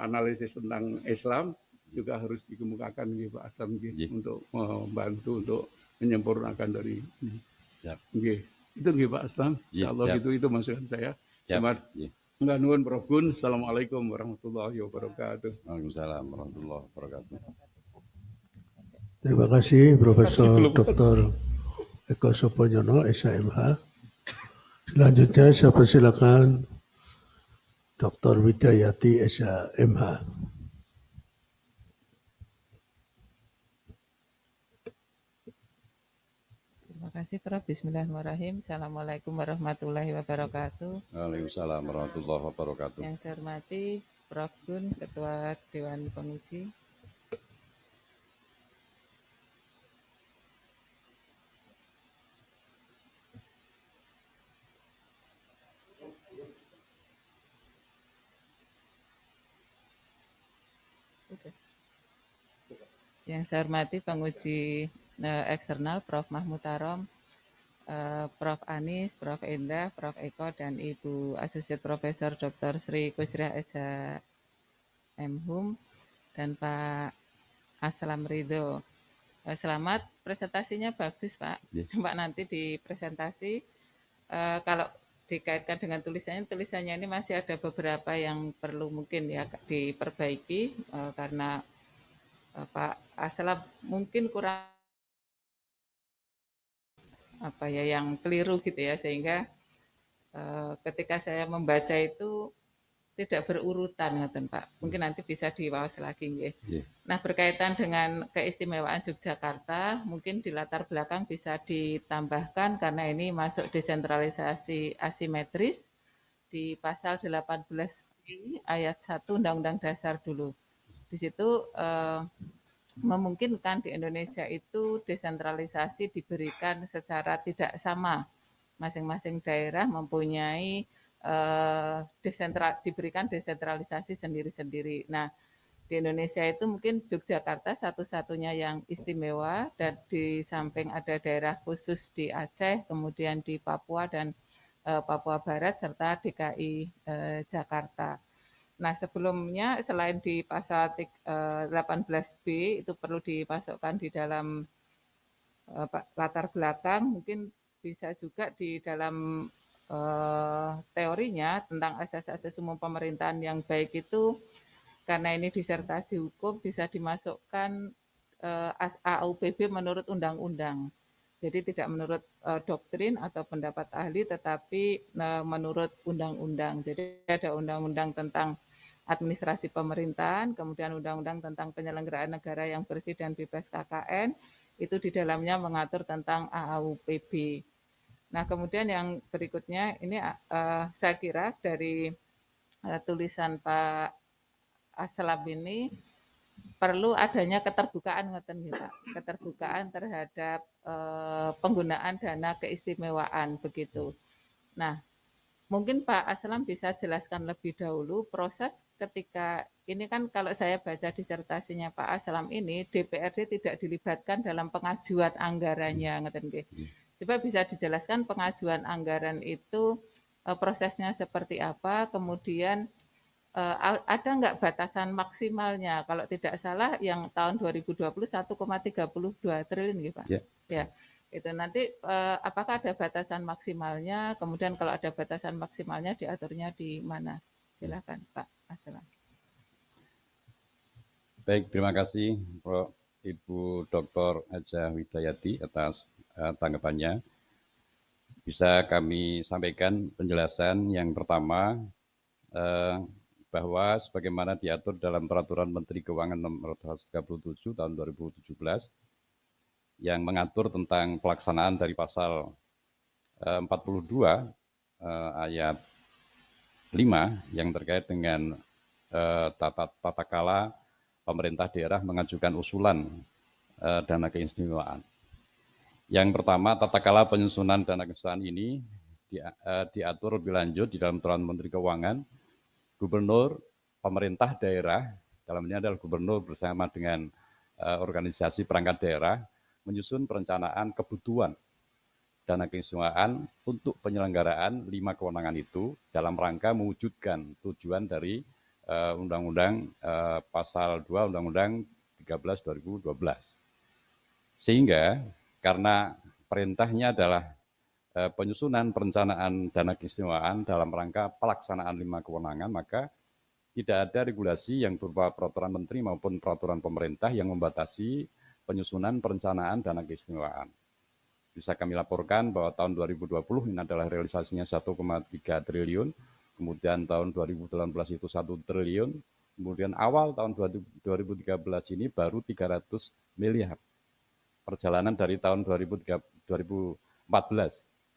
analisis tentang Islam, juga harus dikemukakan Pak Aslam untuk membantu untuk menyempurnakan dari ini. Itu Pak Aslam. Insya Allah itu masukan saya. Selamat. Enggak nuwun Prof Gun. Assalamualaikum warahmatullahi wabarakatuh. Waalaikumsalam warahmatullahi wabarakatuh. Terima kasih Profesor Dr. Eko Soponyono, SHMH. Selanjutnya saya persilakan Dr. Widayati, SHMH. Terima kasih Prof. Bismillahirrahmanirrahim. Assalamualaikum warahmatullahi wabarakatuh. Waalaikumsalam warahmatullahi wabarakatuh. Yang saya hormati Prof. Gun, Ketua Dewan Penguji. Yang saya hormati penguji eksternal Prof. Mahmud Tarom, Prof. Anis, Prof. Endah, Prof. Eko, dan Ibu Asosiat Profesor Dr. Sri Kusriah Esa M. Hum, dan Pak Aslam Ridho. Selamat, presentasinya bagus Pak. Coba nanti di presentasi, kalau dikaitkan dengan tulisannya ini masih ada beberapa yang perlu mungkin ya diperbaiki, karena Pak Aslam mungkin kurang yang keliru gitu ya, sehingga ketika saya membaca itu tidak berurutan ngoten Pak. Mungkin nanti bisa diwaos lagi nggih. Nah, berkaitan dengan keistimewaan Yogyakarta, mungkin di latar belakang bisa ditambahkan karena ini masuk desentralisasi asimetris di pasal 18 ayat 1 Undang-Undang Dasar dulu. Di situ memungkinkan di Indonesia itu desentralisasi diberikan secara tidak sama. Masing-masing daerah mempunyai diberikan desentralisasi sendiri-sendiri. Nah, di Indonesia itu mungkin Yogyakarta satu-satunya yang istimewa, dan di samping ada daerah khusus di Aceh, kemudian di Papua dan Papua Barat, serta DKI Jakarta. Nah, sebelumnya selain di pasal 18B itu perlu dimasukkan di dalam latar belakang, mungkin bisa juga di dalam teorinya tentang asas-asas umum pemerintahan yang baik itu, karena ini disertasi hukum, bisa dimasukkan AUPB menurut undang-undang. Jadi tidak menurut doktrin atau pendapat ahli, tetapi menurut undang-undang. Jadi ada undang-undang tentang administrasi pemerintahan, kemudian undang-undang tentang penyelenggaraan negara yang bersih dan bebas KKN, itu di dalamnya mengatur tentang AUPB. Nah, kemudian yang berikutnya ini saya kira dari tulisan Pak Aslam ini perlu adanya keterbukaan ngoten Pak. Keterbukaan terhadap penggunaan dana keistimewaan begitu. Nah, mungkin Pak Aslam bisa jelaskan lebih dahulu proses ketika ini kan, kalau saya baca disertasinya Pak Aslam ini, DPRD tidak dilibatkan dalam pengajuan anggarannya ngoten nggih. Coba bisa dijelaskan pengajuan anggaran itu prosesnya seperti apa, kemudian ada nggak batasan maksimalnya? Kalau tidak salah yang tahun 2020 1,32 triliun gitu Pak. Ya, itu nanti apakah ada batasan maksimalnya? Kemudian kalau ada batasan maksimalnya diaturnya di mana? Silakan Pak Aslam. Baik, terima kasih Prof. Ibu Dr. Aja Widayati atas tanggapannya. Bisa kami sampaikan penjelasan yang pertama, bahwa sebagaimana diatur dalam Peraturan Menteri Keuangan Nomor 137 Tahun 2017 yang mengatur tentang pelaksanaan dari pasal 42 ayat 5 yang terkait dengan tata kala pemerintah daerah mengajukan usulan dana keistimewaan. Yang pertama, tata kala penyusunan dana keistimewaan ini diatur lebih lanjut di dalam Peraturan Menteri Keuangan. Gubernur, pemerintah daerah, dalam ini adalah gubernur bersama dengan organisasi perangkat daerah, menyusun perencanaan kebutuhan dana keistimewaan untuk penyelenggaraan 5 kewenangan itu dalam rangka mewujudkan tujuan dari Undang-Undang Pasal 2 Undang-Undang 13 2012. Sehingga karena perintahnya adalah penyusunan perencanaan dana keistimewaan dalam rangka pelaksanaan 5 kewenangan, maka tidak ada regulasi yang berupa peraturan menteri maupun peraturan pemerintah yang membatasi penyusunan perencanaan dana keistimewaan. Bisa kami laporkan bahwa tahun 2020 ini adalah realisasinya 1,3 triliun, kemudian tahun 2018 itu 1 triliun, kemudian awal tahun 2013 ini baru 300 miliar. Perjalanan dari tahun 2014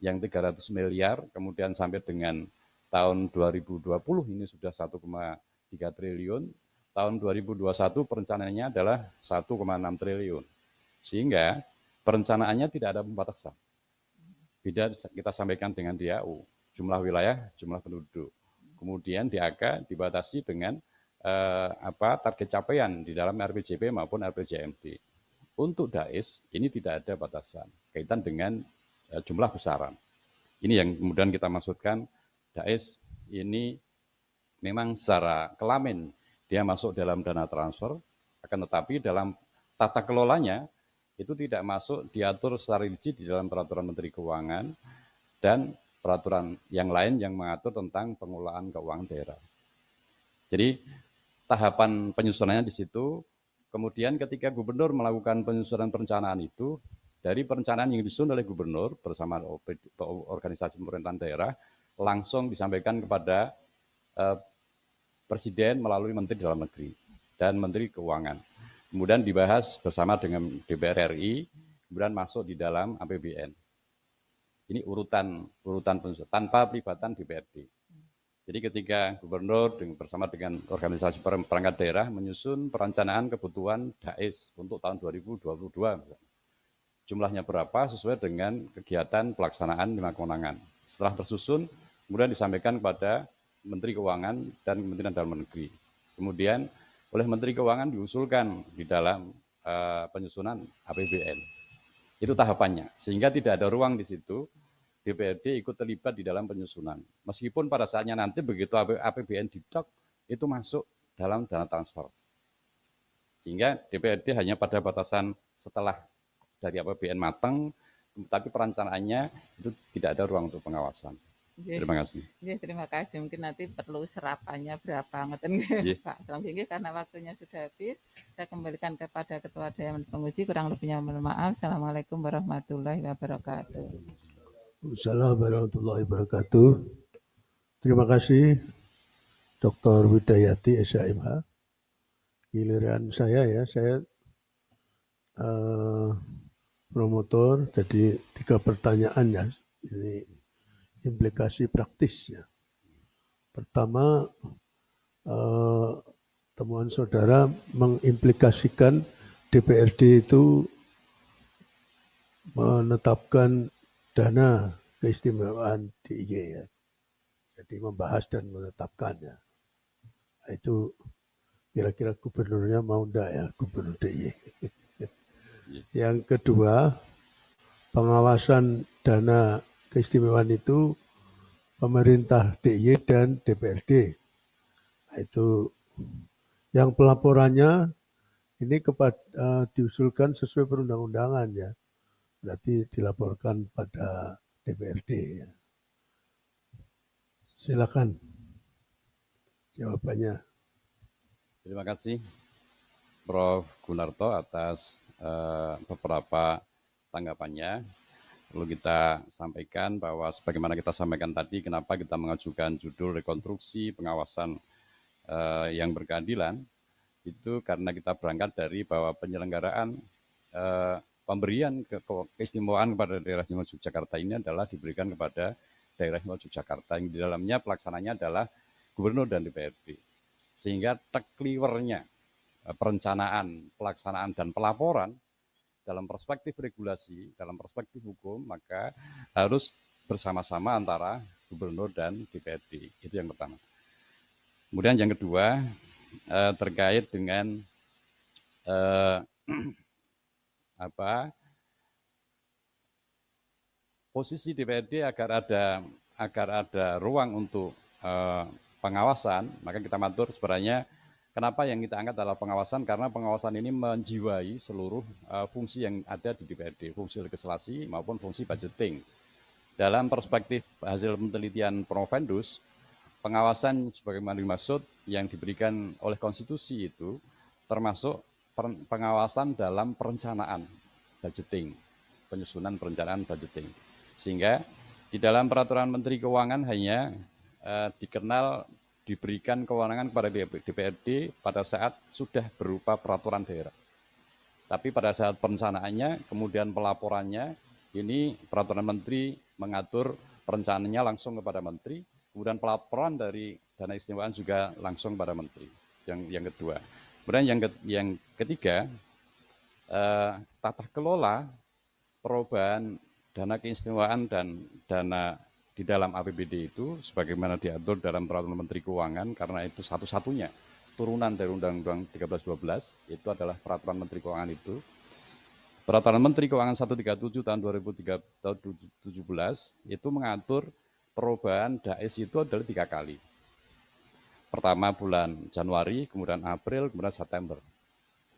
yang 300 miliar, kemudian sampai dengan tahun 2020 ini sudah 1,3 triliun, tahun 2021 perencanaannya adalah 1,6 triliun. Sehingga perencanaannya tidak ada pembatasan. Beda kita sampaikan dengan DAU, jumlah wilayah, jumlah penduduk. Kemudian DAK dibatasi dengan target capaian di dalam RPJP maupun RPJMD. Untuk DAIS ini tidak ada batasan kaitan dengan jumlah besaran. Ini yang kemudian kita maksudkan DAIS ini memang secara kelamin dia masuk dalam dana transfer, akan tetapi dalam tata kelolanya itu tidak masuk diatur secara rigid di dalam peraturan Menteri Keuangan dan peraturan yang lain yang mengatur tentang pengelolaan keuangan daerah. Jadi tahapan penyusunannya di situ, kemudian ketika gubernur melakukan penyusunan perencanaan itu, dari perencanaan yang disusun oleh gubernur bersama organisasi pemerintahan daerah, langsung disampaikan kepada Presiden melalui Menteri Dalam Negeri dan Menteri Keuangan. Kemudian dibahas bersama dengan DPR RI, kemudian masuk di dalam APBN. Ini urutan penyusunan tanpa pelibatan DPRD. Jadi ketika gubernur bersama dengan organisasi perangkat daerah menyusun perencanaan kebutuhan DAIS untuk tahun 2022, jumlahnya berapa sesuai dengan kegiatan pelaksanaan lima kewenangan. Setelah tersusun, kemudian disampaikan kepada Menteri Keuangan dan Kementerian Dalam Negeri. Kemudian oleh Menteri Keuangan diusulkan di dalam penyusunan APBN. Itu tahapannya, sehingga tidak ada ruang di situ DPRD ikut terlibat di dalam penyusunan. Meskipun pada saatnya nanti begitu APBN dicok, itu masuk dalam dana transfer. Sehingga DPRD hanya pada batasan setelah dari APBN matang, tapi perencanaannya itu tidak ada ruang untuk pengawasan. Terima kasih. Terima kasih. Mungkin nanti perlu serapannya berapa ngeten Pak. Karena waktunya sudah habis, saya kembalikan kepada Ketua Dewan Penguji. Kurang lebihnya mohon maaf. Assalamualaikum warahmatullahi wabarakatuh. Assalamualaikum warahmatullahi wabarakatuh. Terima kasih Dr. Widayati SHMH. Giliran saya ya, saya promotor. Jadi 3 pertanyaan ya. Ini implikasi praktisnya. Pertama, temuan saudara mengimplikasikan DPRD itu menetapkan dana keistimewaan DIY ya. Jadi membahas dan menetapkannya. Itu kira-kira gubernurnya mau enggak ya, gubernur DIY. Yang kedua, pengawasan dana keistimewaan itu pemerintah DIY dan DPRD. Itu yang pelaporannya ini diusulkan sesuai perundang-undangan ya. Berarti dilaporkan pada DPRD ya. Silakan jawabannya. Terima kasih Prof. Gunarto atas beberapa tanggapannya. Perlu kita sampaikan bahwa sebagaimana kita sampaikan tadi, kenapa kita mengajukan judul rekonstruksi pengawasan yang berkeadilan, itu karena kita berangkat dari bahwa penyelenggaraan pemberian keistimewaan kepada daerah istimewa Yogyakarta ini adalah diberikan kepada daerah istimewa Yogyakarta yang di dalamnya pelaksananya adalah gubernur dan DPRD. Sehingga tekliwernya perencanaan, pelaksanaan, dan pelaporan dalam perspektif regulasi, dalam perspektif hukum, maka harus bersama-sama antara gubernur dan DPRD. Itu yang pertama. Kemudian yang kedua, terkait dengan posisi DPRD agar ada ruang untuk pengawasan, maka kita matur sebenarnya kenapa yang kita angkat adalah pengawasan, karena pengawasan ini menjiwai seluruh fungsi yang ada di DPRD, fungsi legislasi maupun fungsi budgeting. Dalam perspektif hasil penelitian Provendus, pengawasan sebagaimana dimaksud yang diberikan oleh konstitusi itu termasuk pengawasan dalam perencanaan budgeting, penyusunan perencanaan budgeting. Sehingga di dalam peraturan Menteri Keuangan hanya dikenal diberikan kewenangan kepada DPRD pada saat sudah berupa peraturan daerah. Tapi pada saat perencanaannya, kemudian pelaporannya, ini peraturan menteri mengatur perencanaannya langsung kepada menteri, kemudian pelaporan dari dana istimewaan juga langsung pada menteri. Yang kedua. Kemudian yang ketiga, tata kelola perubahan dana keistimewaan dan dana di dalam APBD itu sebagaimana diatur dalam peraturan Menteri Keuangan, karena itu satu-satunya turunan dari Undang-Undang 1312, itu adalah Peraturan Menteri Keuangan itu. Peraturan Menteri Keuangan 137 tahun 2017 itu mengatur perubahan DAES itu adalah 3 kali. Pertama bulan Januari, kemudian April, kemudian September.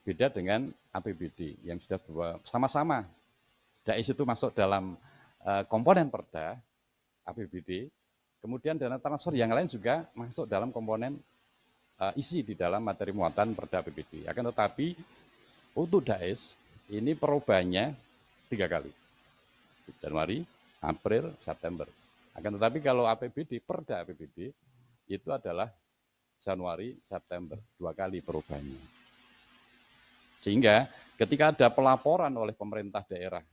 Beda dengan APBD yang sudah sama-sama DAES itu masuk dalam komponen perda APBD, kemudian dana transfer yang lain juga masuk dalam komponen isi di dalam materi muatan perda APBD. Akan tetapi untuk DAES ini perubahannya 3 kali, Januari, April, September. Akan tetapi kalau APBD, perda APBD itu adalah Januari, September, 2 kali perubahannya. Sehingga ketika ada pelaporan oleh pemerintah daerah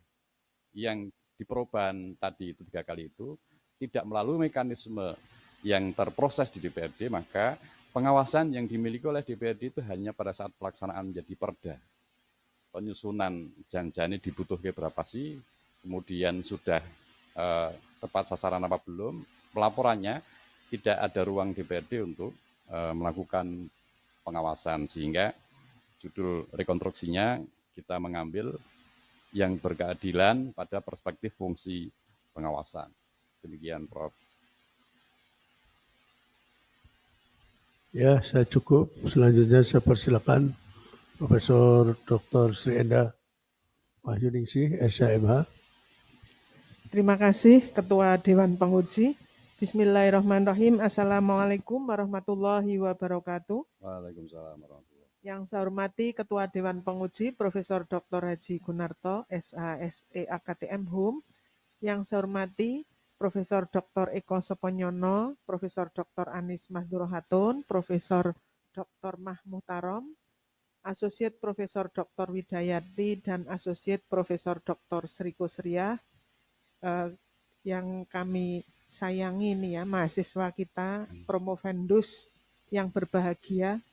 yang di perubahan tadi itu 3 kali itu tidak melalui mekanisme yang terproses di DPRD, maka pengawasan yang dimiliki oleh DPRD itu hanya pada saat pelaksanaan menjadi perda. Penyusunan janjinya dibutuhkan berapa sih, kemudian sudah tepat sasaran apa belum, pelaporannya tidak ada ruang DPRD untuk melakukan pengawasan, sehingga judul rekonstruksinya kita mengambil yang berkeadilan pada perspektif fungsi pengawasan. Demikian, Prof. Ya, saya cukup. Selanjutnya saya persilakan Profesor Dr. Sri Enda Wahyuningsih, SHMH. Terima kasih Ketua Dewan Penguji. Bismillahirrahmanirrahim. Assalamualaikum warahmatullahi wabarakatuh. Waalaikumsalam warahmatullahi wabarakatuh. Yang saya hormati Ketua Dewan Penguji Profesor Dr. Haji Gunarto, SHSE AKTM HUM. Yang saya hormati Profesor Dr. Eko Soponyono, Profesor Dr. Anis Masdurohatun, Profesor Dr. Mahmud Tarom, Asosiat Profesor Dr. Widayati, dan Asosiat Profesor Dr. Sri Kusriah, yang kami sayangi nih ya, mahasiswa kita, Promovendus yang berbahagia.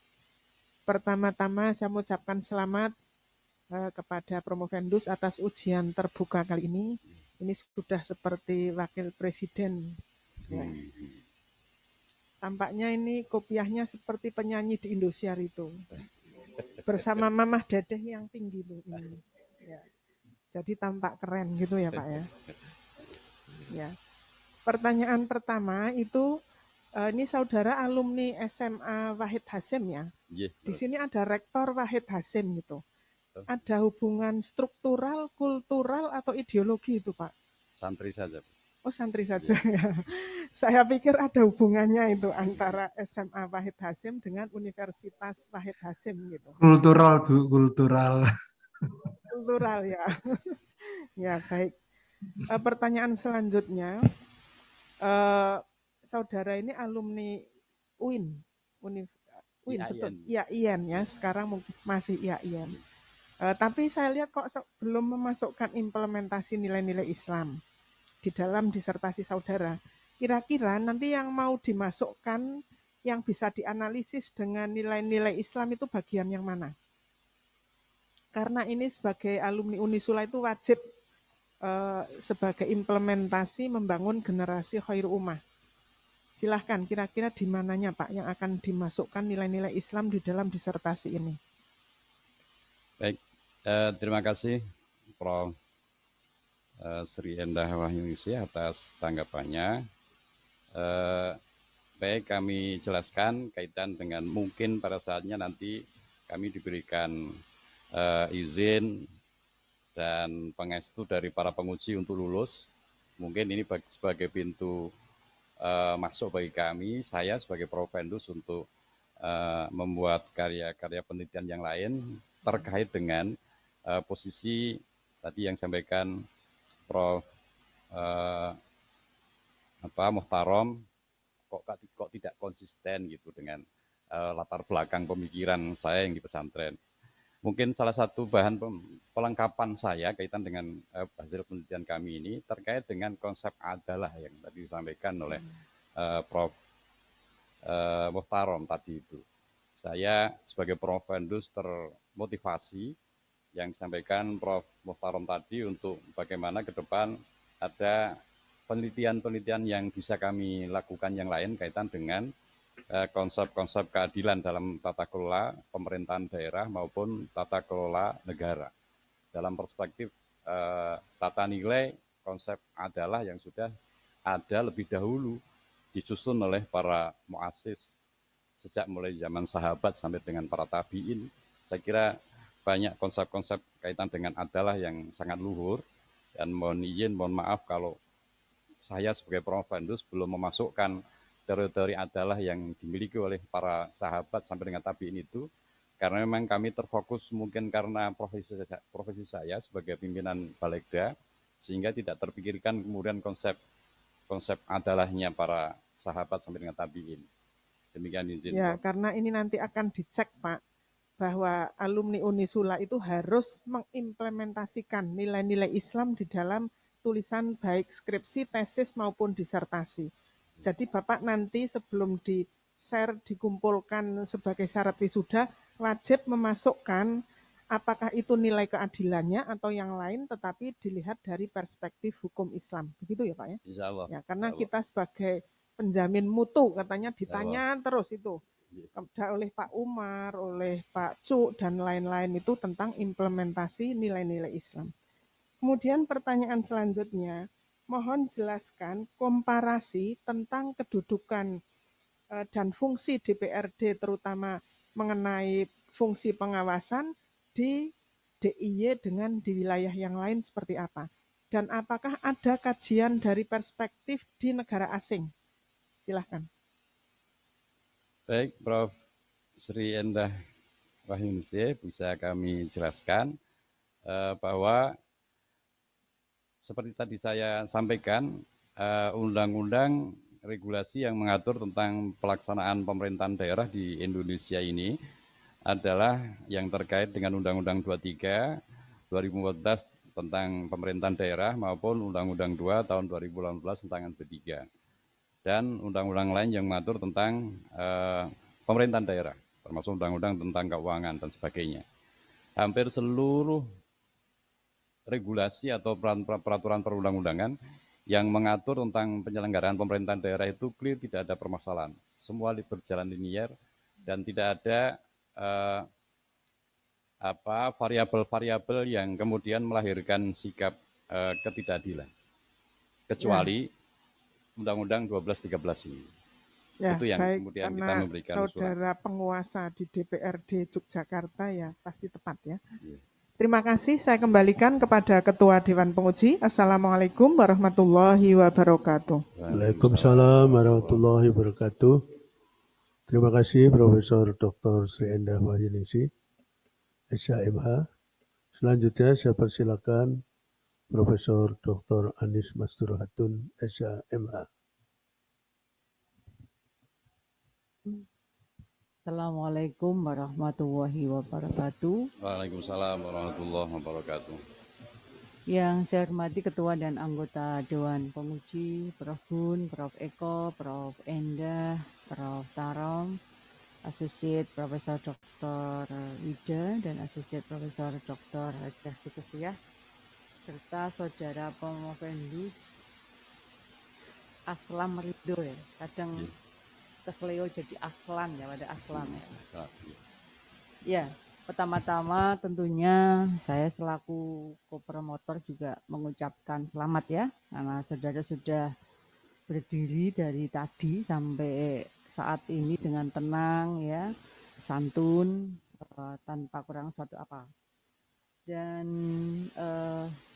Pertama-tama saya mengucapkan selamat kepada Promovendus atas ujian terbuka kali ini. Ini sudah seperti wakil presiden. Ya. Tampaknya ini kopiahnya seperti penyanyi di Indosiar itu. Bersama Mamah Dedeh yang tinggi loh ini. Ya. Jadi tampak keren gitu ya Pak ya. Ya. Pertanyaan pertama itu ini saudara alumni SMA Wahid Hasim ya. Di sini ada Rektor Wahid Hasim gitu. Ada hubungan struktural, kultural, atau ideologi itu Pak? Santri saja. Oh santri saja ya. Saya pikir ada hubungannya itu antara SMA Wahid Hasim dengan Universitas Wahid Hasim gitu. Kultural Bu, kultural. Kultural ya. Ya baik. Pertanyaan selanjutnya, saudara ini alumni UIN, betul? IAIN ya, sekarang mungkin masih IAIN. Tapi saya lihat kok belum memasukkan implementasi nilai-nilai Islam di dalam disertasi saudara. Kira-kira nanti yang mau dimasukkan yang bisa dianalisis dengan nilai-nilai Islam itu bagian yang mana? Karena ini sebagai alumni Unisula itu wajib sebagai implementasi membangun generasi khairul ummah. Silahkan kira-kira di mananya Pak yang akan dimasukkan nilai-nilai Islam di dalam disertasi ini? Baik, terima kasih Prof. Sri Endah Wahyuningsih atas tanggapannya. Baik, kami jelaskan kaitan dengan mungkin pada saatnya nanti kami diberikan izin dan pengestu dari para penguji untuk lulus. Mungkin ini sebagai pintu masuk bagi kami, saya sebagai Profendus untuk membuat karya-karya penelitian yang lain terkait dengan posisi tadi yang sampaikan Prof. Muhtarom, kok tidak konsisten gitu dengan latar belakang pemikiran saya yang di pesantren. Mungkin salah satu bahan pelengkapan saya kaitan dengan hasil penelitian kami ini terkait dengan konsep adalah yang tadi disampaikan oleh Prof. Muhtarom tadi itu. Saya sebagai Profendus termotivasi yang disampaikan Prof. Muhtarom tadi untuk bagaimana ke depan ada penelitian-penelitian yang bisa kami lakukan yang lain kaitan dengan konsep-konsep keadilan dalam tata kelola pemerintahan daerah maupun tata kelola negara. Dalam perspektif tata nilai, konsep adalah yang sudah ada lebih dahulu disusun oleh para muassis sejak mulai zaman sahabat sampai dengan para tabiin. Saya kira banyak konsep-konsep kaitan dengan adalah yang sangat luhur, dan mohon maaf kalau saya sebagai Prof. Andus belum memasukkan teori-teori adalah yang dimiliki oleh para sahabat sampai dengan tabiin itu, karena memang kami terfokus mungkin karena profesi saya sebagai pimpinan Balegda, sehingga tidak terpikirkan kemudian konsep adalahnya para sahabat sampai dengan tabiin. Demikian izin. Ya, karena ini nanti akan dicek Pak, bahwa alumni Unisula itu harus mengimplementasikan nilai-nilai Islam di dalam tulisan baik skripsi, tesis maupun disertasi. Jadi Bapak nanti sebelum di-share, dikumpulkan sebagai syarat wisuda, wajib memasukkan apakah itu nilai keadilannya atau yang lain, tetapi dilihat dari perspektif hukum Islam. Begitu ya Pak ya? Insya Allah. Ya, karena Insya Allah. kita sebagai penjamin mutu katanya ditanya Insya terus itu. Oleh Pak Umar, oleh Pak Cuk, dan lain-lain itu tentang implementasi nilai-nilai Islam. Kemudian pertanyaan selanjutnya, mohon jelaskan komparasi tentang kedudukan dan fungsi DPRD terutama mengenai fungsi pengawasan di DIY dengan di wilayah yang lain seperti apa? Dan apakah ada kajian dari perspektif di negara asing? Silahkan. Baik, Prof. Sri Endah Wahyuningsih, bisa kami jelaskan bahwa seperti tadi saya sampaikan, undang-undang regulasi yang mengatur tentang pelaksanaan pemerintahan daerah di Indonesia ini adalah yang terkait dengan Undang-Undang 23 2014 tentang pemerintahan daerah maupun Undang-Undang 2 tahun 2018 tentang MP3. Dan undang-undang lain yang mengatur tentang pemerintahan daerah, termasuk undang-undang tentang keuangan dan sebagainya. Hampir seluruh regulasi atau peraturan perundang-undangan yang mengatur tentang penyelenggaraan pemerintahan daerah itu clear, tidak ada permasalahan. Semua berjalan linear dan tidak ada variabel-variabel yang kemudian melahirkan sikap ketidakadilan. Kecuali Undang-Undang 1213 ini. Ya, itu yang baik, kemudian karena kita memberikan saudara penguasa di DPRD Yogyakarta ya pasti tepat ya. Iya. Terima kasih, saya kembalikan kepada Ketua Dewan Penguji. Assalamualaikum warahmatullahi wabarakatuh. Waalaikumsalam warahmatullahi wabarakatuh. Terima kasih Profesor Dr. Sri Endah Wahyuningsih, SHMH. Selanjutnya saya persilakan Profesor Dr. Anis Masturhatun, SHMH. Assalamualaikum warahmatullahi wabarakatuh. Waalaikumsalam warahmatullahi wabarakatuh. Yang saya hormati Ketua dan anggota Dewan Penguji, Prof. Gun, Prof. Eko, Prof. Endah, Prof. Tarom, Associate Profesor Dr. Wida, dan Associate Profesor Dr. Hajah Sikusiah, serta Saudara Promovendus Aslam Ridho ya. Kadang kesleo jadi Aslan ya, pada Aslam ya. Ya, pertama-tama tentunya saya selaku co-promotor juga mengucapkan selamat ya, karena saudara sudah berdiri dari tadi sampai saat ini dengan tenang ya, santun, tanpa kurang suatu apa. Dan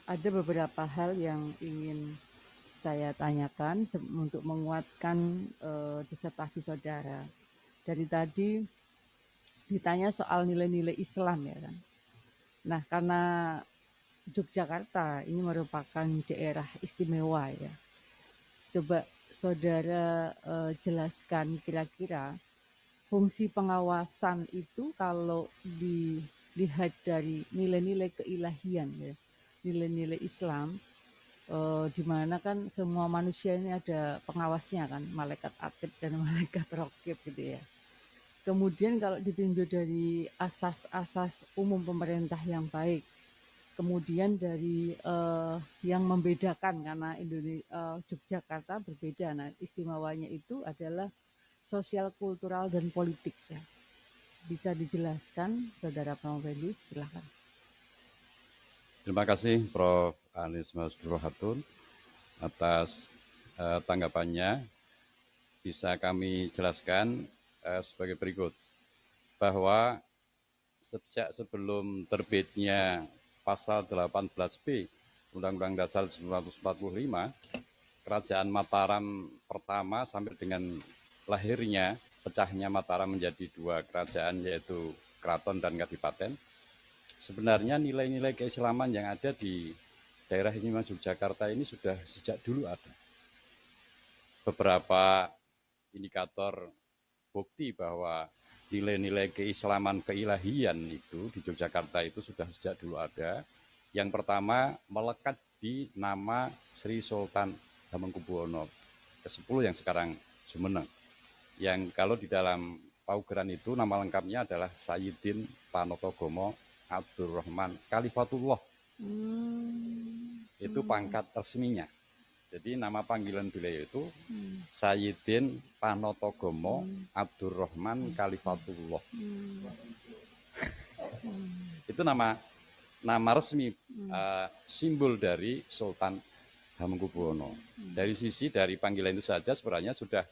ada beberapa hal yang ingin saya tanyakan untuk menguatkan disertasi saudara. Dari tadi ditanya soal nilai-nilai Islam ya kan. Nah, karena Yogyakarta ini merupakan daerah istimewa ya. Coba saudara jelaskan kira-kira fungsi pengawasan itu kalau dilihat dari nilai-nilai keilahian ya, nilai-nilai Islam. Di mana kan semua manusia ini ada pengawasnya kan, malaikat atid dan malaikat raqib gitu ya. Kemudian kalau ditinjau dari asas-asas umum pemerintah yang baik, kemudian dari yang membedakan karena Yogyakarta berbeda. Nah, istimewanya itu adalah sosial, kultural, dan politik ya. Bisa dijelaskan, Saudara Promovendus, silakan. Terima kasih Prof. Anies Masdurohatun atas tanggapannya. Bisa kami jelaskan sebagai berikut, bahwa sejak sebelum terbitnya pasal 18B Undang-Undang Dasar 1945, Kerajaan Mataram pertama sampai dengan lahirnya, pecahnya Mataram menjadi dua kerajaan, yaitu Keraton dan Kadipaten, sebenarnya nilai-nilai keislaman yang ada di daerah istimewa Yogyakarta ini sudah sejak dulu ada. Beberapa indikator bukti bahwa nilai-nilai keislaman keilahian itu di Yogyakarta itu sudah sejak dulu ada. Yang pertama melekat di nama Sri Sultan Hamengkubuwono ke-10 yang sekarang Jumeneng. Yang kalau di dalam paugeran itu nama lengkapnya adalah Sayyidin Panotogomo Abdurrahman Khalifatullah. Itu pangkat resminya. Jadi nama panggilan beliau itu Sayyidin Panotogomo Abdurrahman Khalifatullah. Itu nama resmi, simbol dari Sultan Hamengkubuwono. Dari sisi dari panggilan itu saja sebenarnya sudah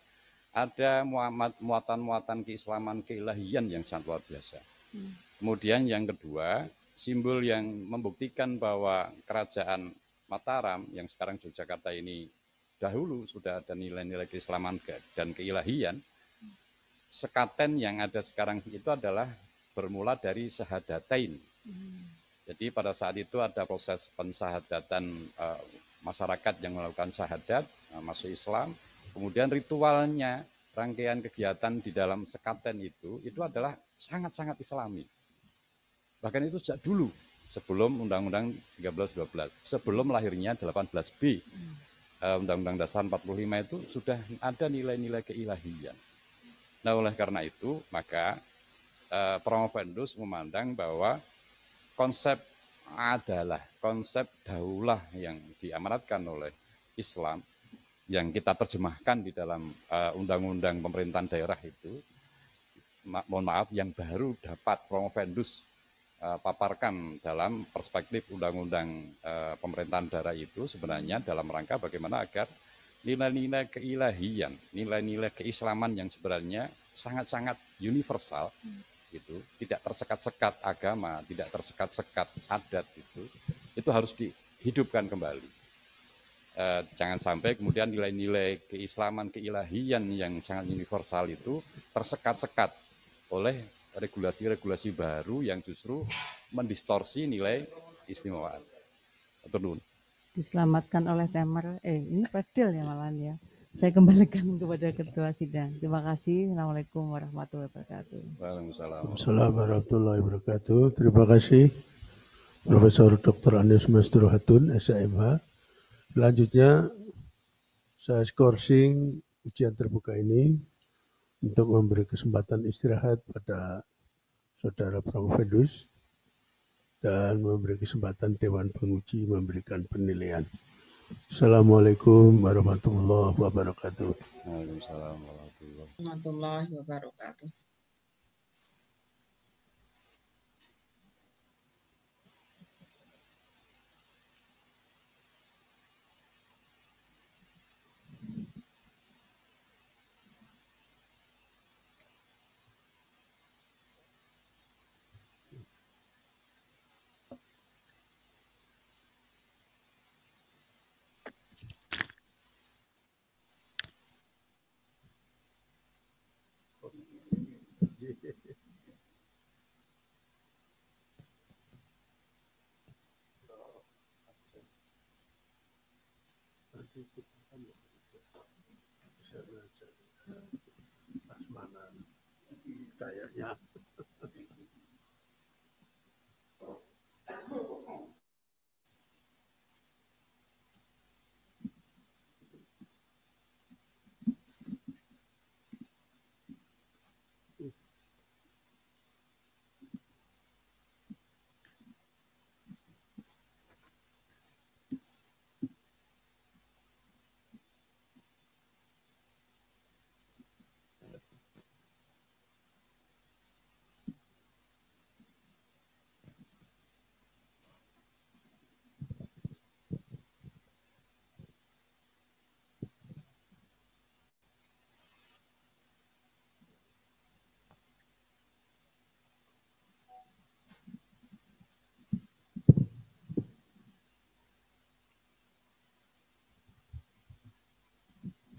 ada muatan-muatan keislaman keilahian yang sangat luar biasa. Kemudian yang kedua, simbol yang membuktikan bahwa kerajaan Mataram yang sekarang Yogyakarta ini dahulu sudah ada nilai-nilai keislaman dan keilahian. Sekaten yang ada sekarang itu adalah bermula dari Syahadatain. Jadi pada saat itu ada proses pensahadatan masyarakat yang melakukan syahadat, masuk Islam. Kemudian ritualnya, rangkaian kegiatan di dalam sekaten itu adalah sangat-sangat Islami. Bahkan itu sejak dulu, sebelum Undang-Undang 1312, sebelum lahirnya 18B, Undang-Undang Dasar 45 itu sudah ada nilai-nilai keilahian. Nah, oleh karena itu, maka Promovendus memandang bahwa konsep adalah konsep daulah yang diamanatkan oleh Islam, yang kita terjemahkan di dalam Undang-Undang Pemerintahan Daerah itu, mohon maaf, yang baru dapat Promovendus paparkan dalam perspektif Undang-Undang Pemerintahan Daerah itu sebenarnya dalam rangka bagaimana agar nilai-nilai keilahian, nilai-nilai keislaman yang sebenarnya sangat-sangat universal itu tidak tersekat-sekat agama, tidak tersekat-sekat adat itu harus dihidupkan kembali. Jangan sampai kemudian nilai-nilai keislaman, keilahian yang sangat universal itu tersekat-sekat oleh regulasi-regulasi baru yang justru mendistorsi nilai istimewaan. Diselamatkan oleh Temer. Ini pedil ya malahan ya. Saya kembalikan kepada Ketua Sidang. Terima kasih. Assalamualaikum warahmatullahi wabarakatuh. Waalaikumsalam warahmatullahi wabarakatuh. Terima kasih Profesor Dr. Anies Masdurohatun, SAMH. Selanjutnya saya skorsing ujian terbuka ini untuk memberi kesempatan istirahat pada Saudara Promovendus dan memberi kesempatan Dewan Penguji memberikan penilaian. Assalamualaikum warahmatullahi wabarakatuh. Waalaikumsalam warahmatullahi wabarakatuh. Kayaknya.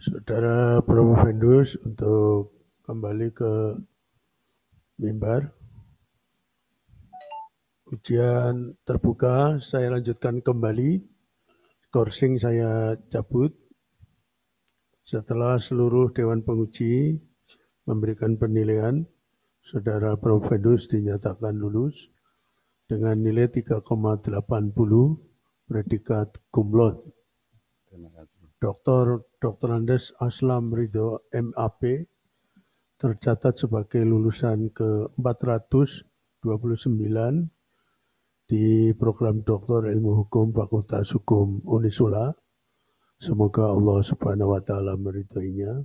Saudara Prof. Vendus untuk kembali ke mimbar. Ujian terbuka saya lanjutkan kembali. Skorsing saya cabut. Setelah seluruh Dewan Penguji memberikan penilaian, Saudara Prof. Vendus dinyatakan lulus dengan nilai 3,80 predikat cum laude. Terima kasih. Dr. Andes Aslam Ridho MAP tercatat sebagai lulusan ke-429 di program Doktor Ilmu Hukum Fakultas Hukum Unisula. Semoga Allah Subhanahu wa Ta'ala meridhoinya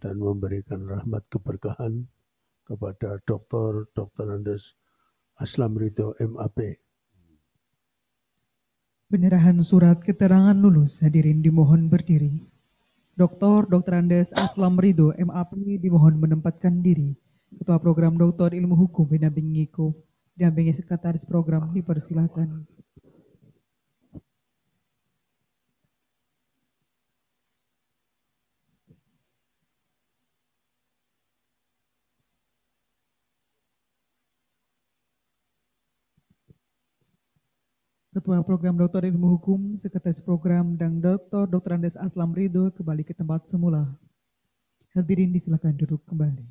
dan memberikan rahmat keberkahan kepada Dr. Andes Aslam Ridho MAP. Penyerahan surat keterangan lulus, hadirin dimohon berdiri. Dr. Andes Aslam Ridho MAP dimohon menempatkan diri. Ketua Program Doktor Ilmu Hukum didampingi Sekretaris Program dipersilakan. Ketua Program Doktor Ilmu Hukum, Sekretaris Program, dan Dr. Andes Aslam Ridho kembali ke tempat semula. Hadirin disilakan duduk kembali.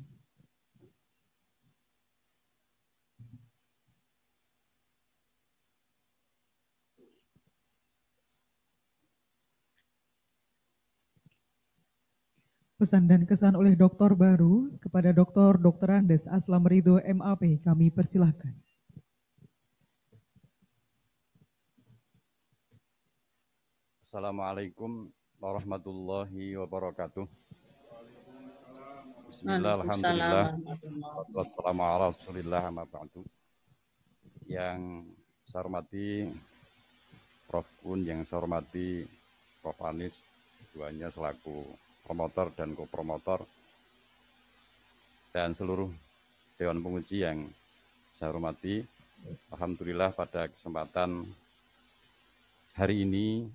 Pesan dan kesan oleh doktor baru kepada Dr. Andes Aslam Ridho MAP kami persilahkan. Assalamualaikum warahmatullahi wabarakatuh. Bismillah, alhamdulillah, wassalamualaikum. Yang saya hormati Prof. Kun, yang saya hormati Prof. Anis, keduanya selaku promotor dan kopromotor, dan seluruh Dewan Penguji yang saya hormati. Alhamdulillah pada kesempatan hari ini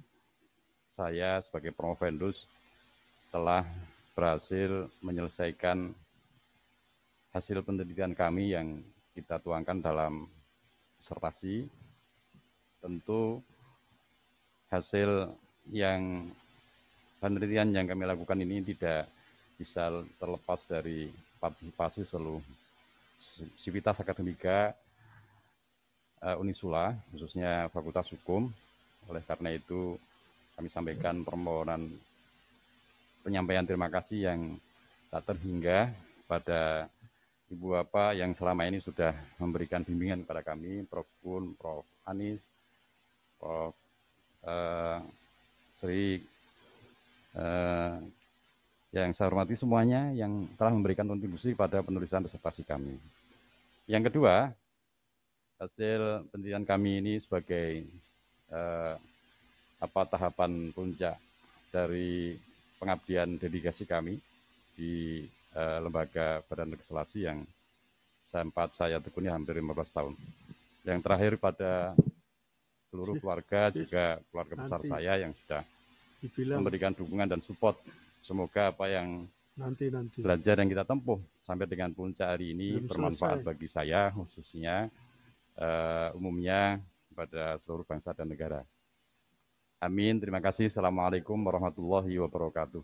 saya sebagai Prof. Vendus telah berhasil menyelesaikan hasil penelitian kami yang kita tuangkan dalam disertasi. Tentu hasil yang penelitian yang kami lakukan ini tidak bisa terlepas dari partisipasi seluruh sivitas akademika Unisula, khususnya Fakultas Hukum. Oleh karena itu kami sampaikan permohonan penyampaian terima kasih yang tak terhingga pada Ibu Bapak yang selama ini sudah memberikan bimbingan kepada kami, Prof. Kun, Prof. Anis, Prof. Sri, yang saya hormati semuanya yang telah memberikan kontribusi pada penulisan disertasi kami. Yang kedua, hasil penelitian kami ini sebagai tahapan puncak dari pengabdian dedikasi kami di lembaga badan legislasi yang sempat saya tekuni hampir 15 tahun. Yang terakhir pada seluruh keluarga, juga keluarga besar saya yang sudah memberikan dukungan dan support. Semoga apa yang belajar yang kita tempuh sampai dengan puncak hari ini bermanfaat bagi saya, khususnya umumnya pada seluruh bangsa dan negara. Amin. Terima kasih. Assalamualaikum warahmatullahi wabarakatuh.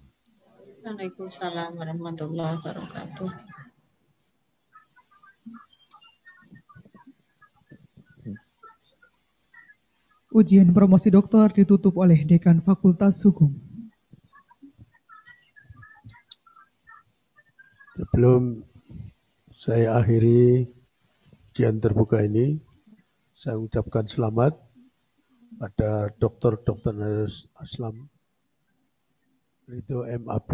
Waalaikumsalam warahmatullahi wabarakatuh. Ujian promosi doktor ditutup oleh Dekan Fakultas Hukum. Sebelum saya akhiri ujian terbuka ini, saya ucapkan selamat pada Dr. Andes Aslam Ridho MAP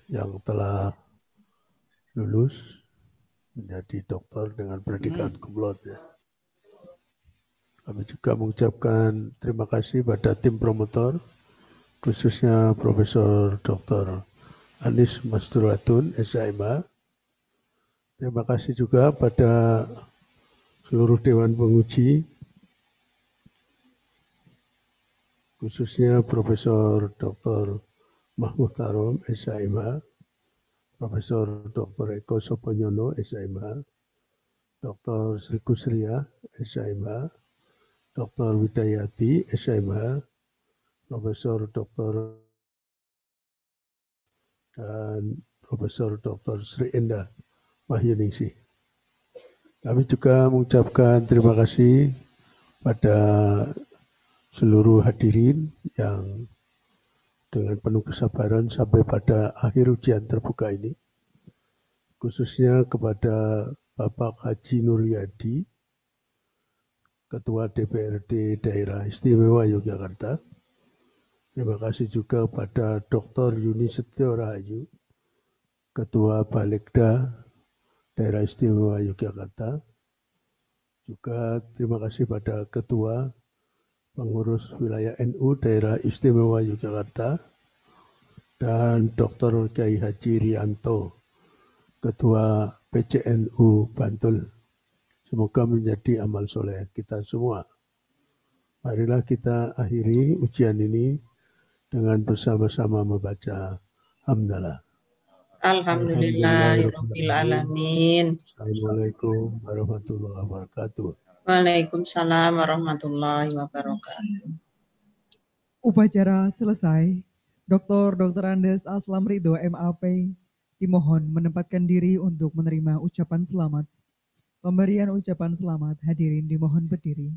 yang telah lulus menjadi doktor dengan predikat cum laude. Kami juga mengucapkan terima kasih pada tim promotor, khususnya Profesor Dr. Anis Masturatun, SHMH. Terima kasih juga pada seluruh Dewan Penguji, khususnya Profesor Dr. Mahmutarom, SHMH, Profesor Dr. Eko Soponyono, SHMH, Dr. Sri Kusria, SHMH, Dr. Widayati, SHMH, Profesor Dr. dan Profesor Dr. Sri Endah Wahyuningsih. Kami juga mengucapkan terima kasih pada seluruh hadirin yang dengan penuh kesabaran sampai pada akhir ujian terbuka ini, khususnya kepada Bapak Haji Nuryadi, Ketua DPRD Daerah Istimewa Yogyakarta. Terima kasih juga pada Dr. Yuni Setio Rahayu, Ketua Balegda Daerah Istimewa Yogyakarta. Juga terima kasih pada Ketua Pengurus Wilayah NU Daerah Istimewa Yogyakarta dan Dr. Kiai Haji Rianto, Ketua PCNU Bantul. Semoga menjadi amal soleh kita semua. Marilah kita akhiri ujian ini dengan bersama-sama membaca hamdalah. Alhamdulillahirabbil alamin. Assalamualaikum warahmatullahi wabarakatuh. Waalaikumsalam warahmatullahi wabarakatuh. Upacara selesai. Dr. Andes Aslam Ridho MAP dimohon menempatkan diri untuk menerima ucapan selamat. Pemberian ucapan selamat hadirin dimohon berdiri.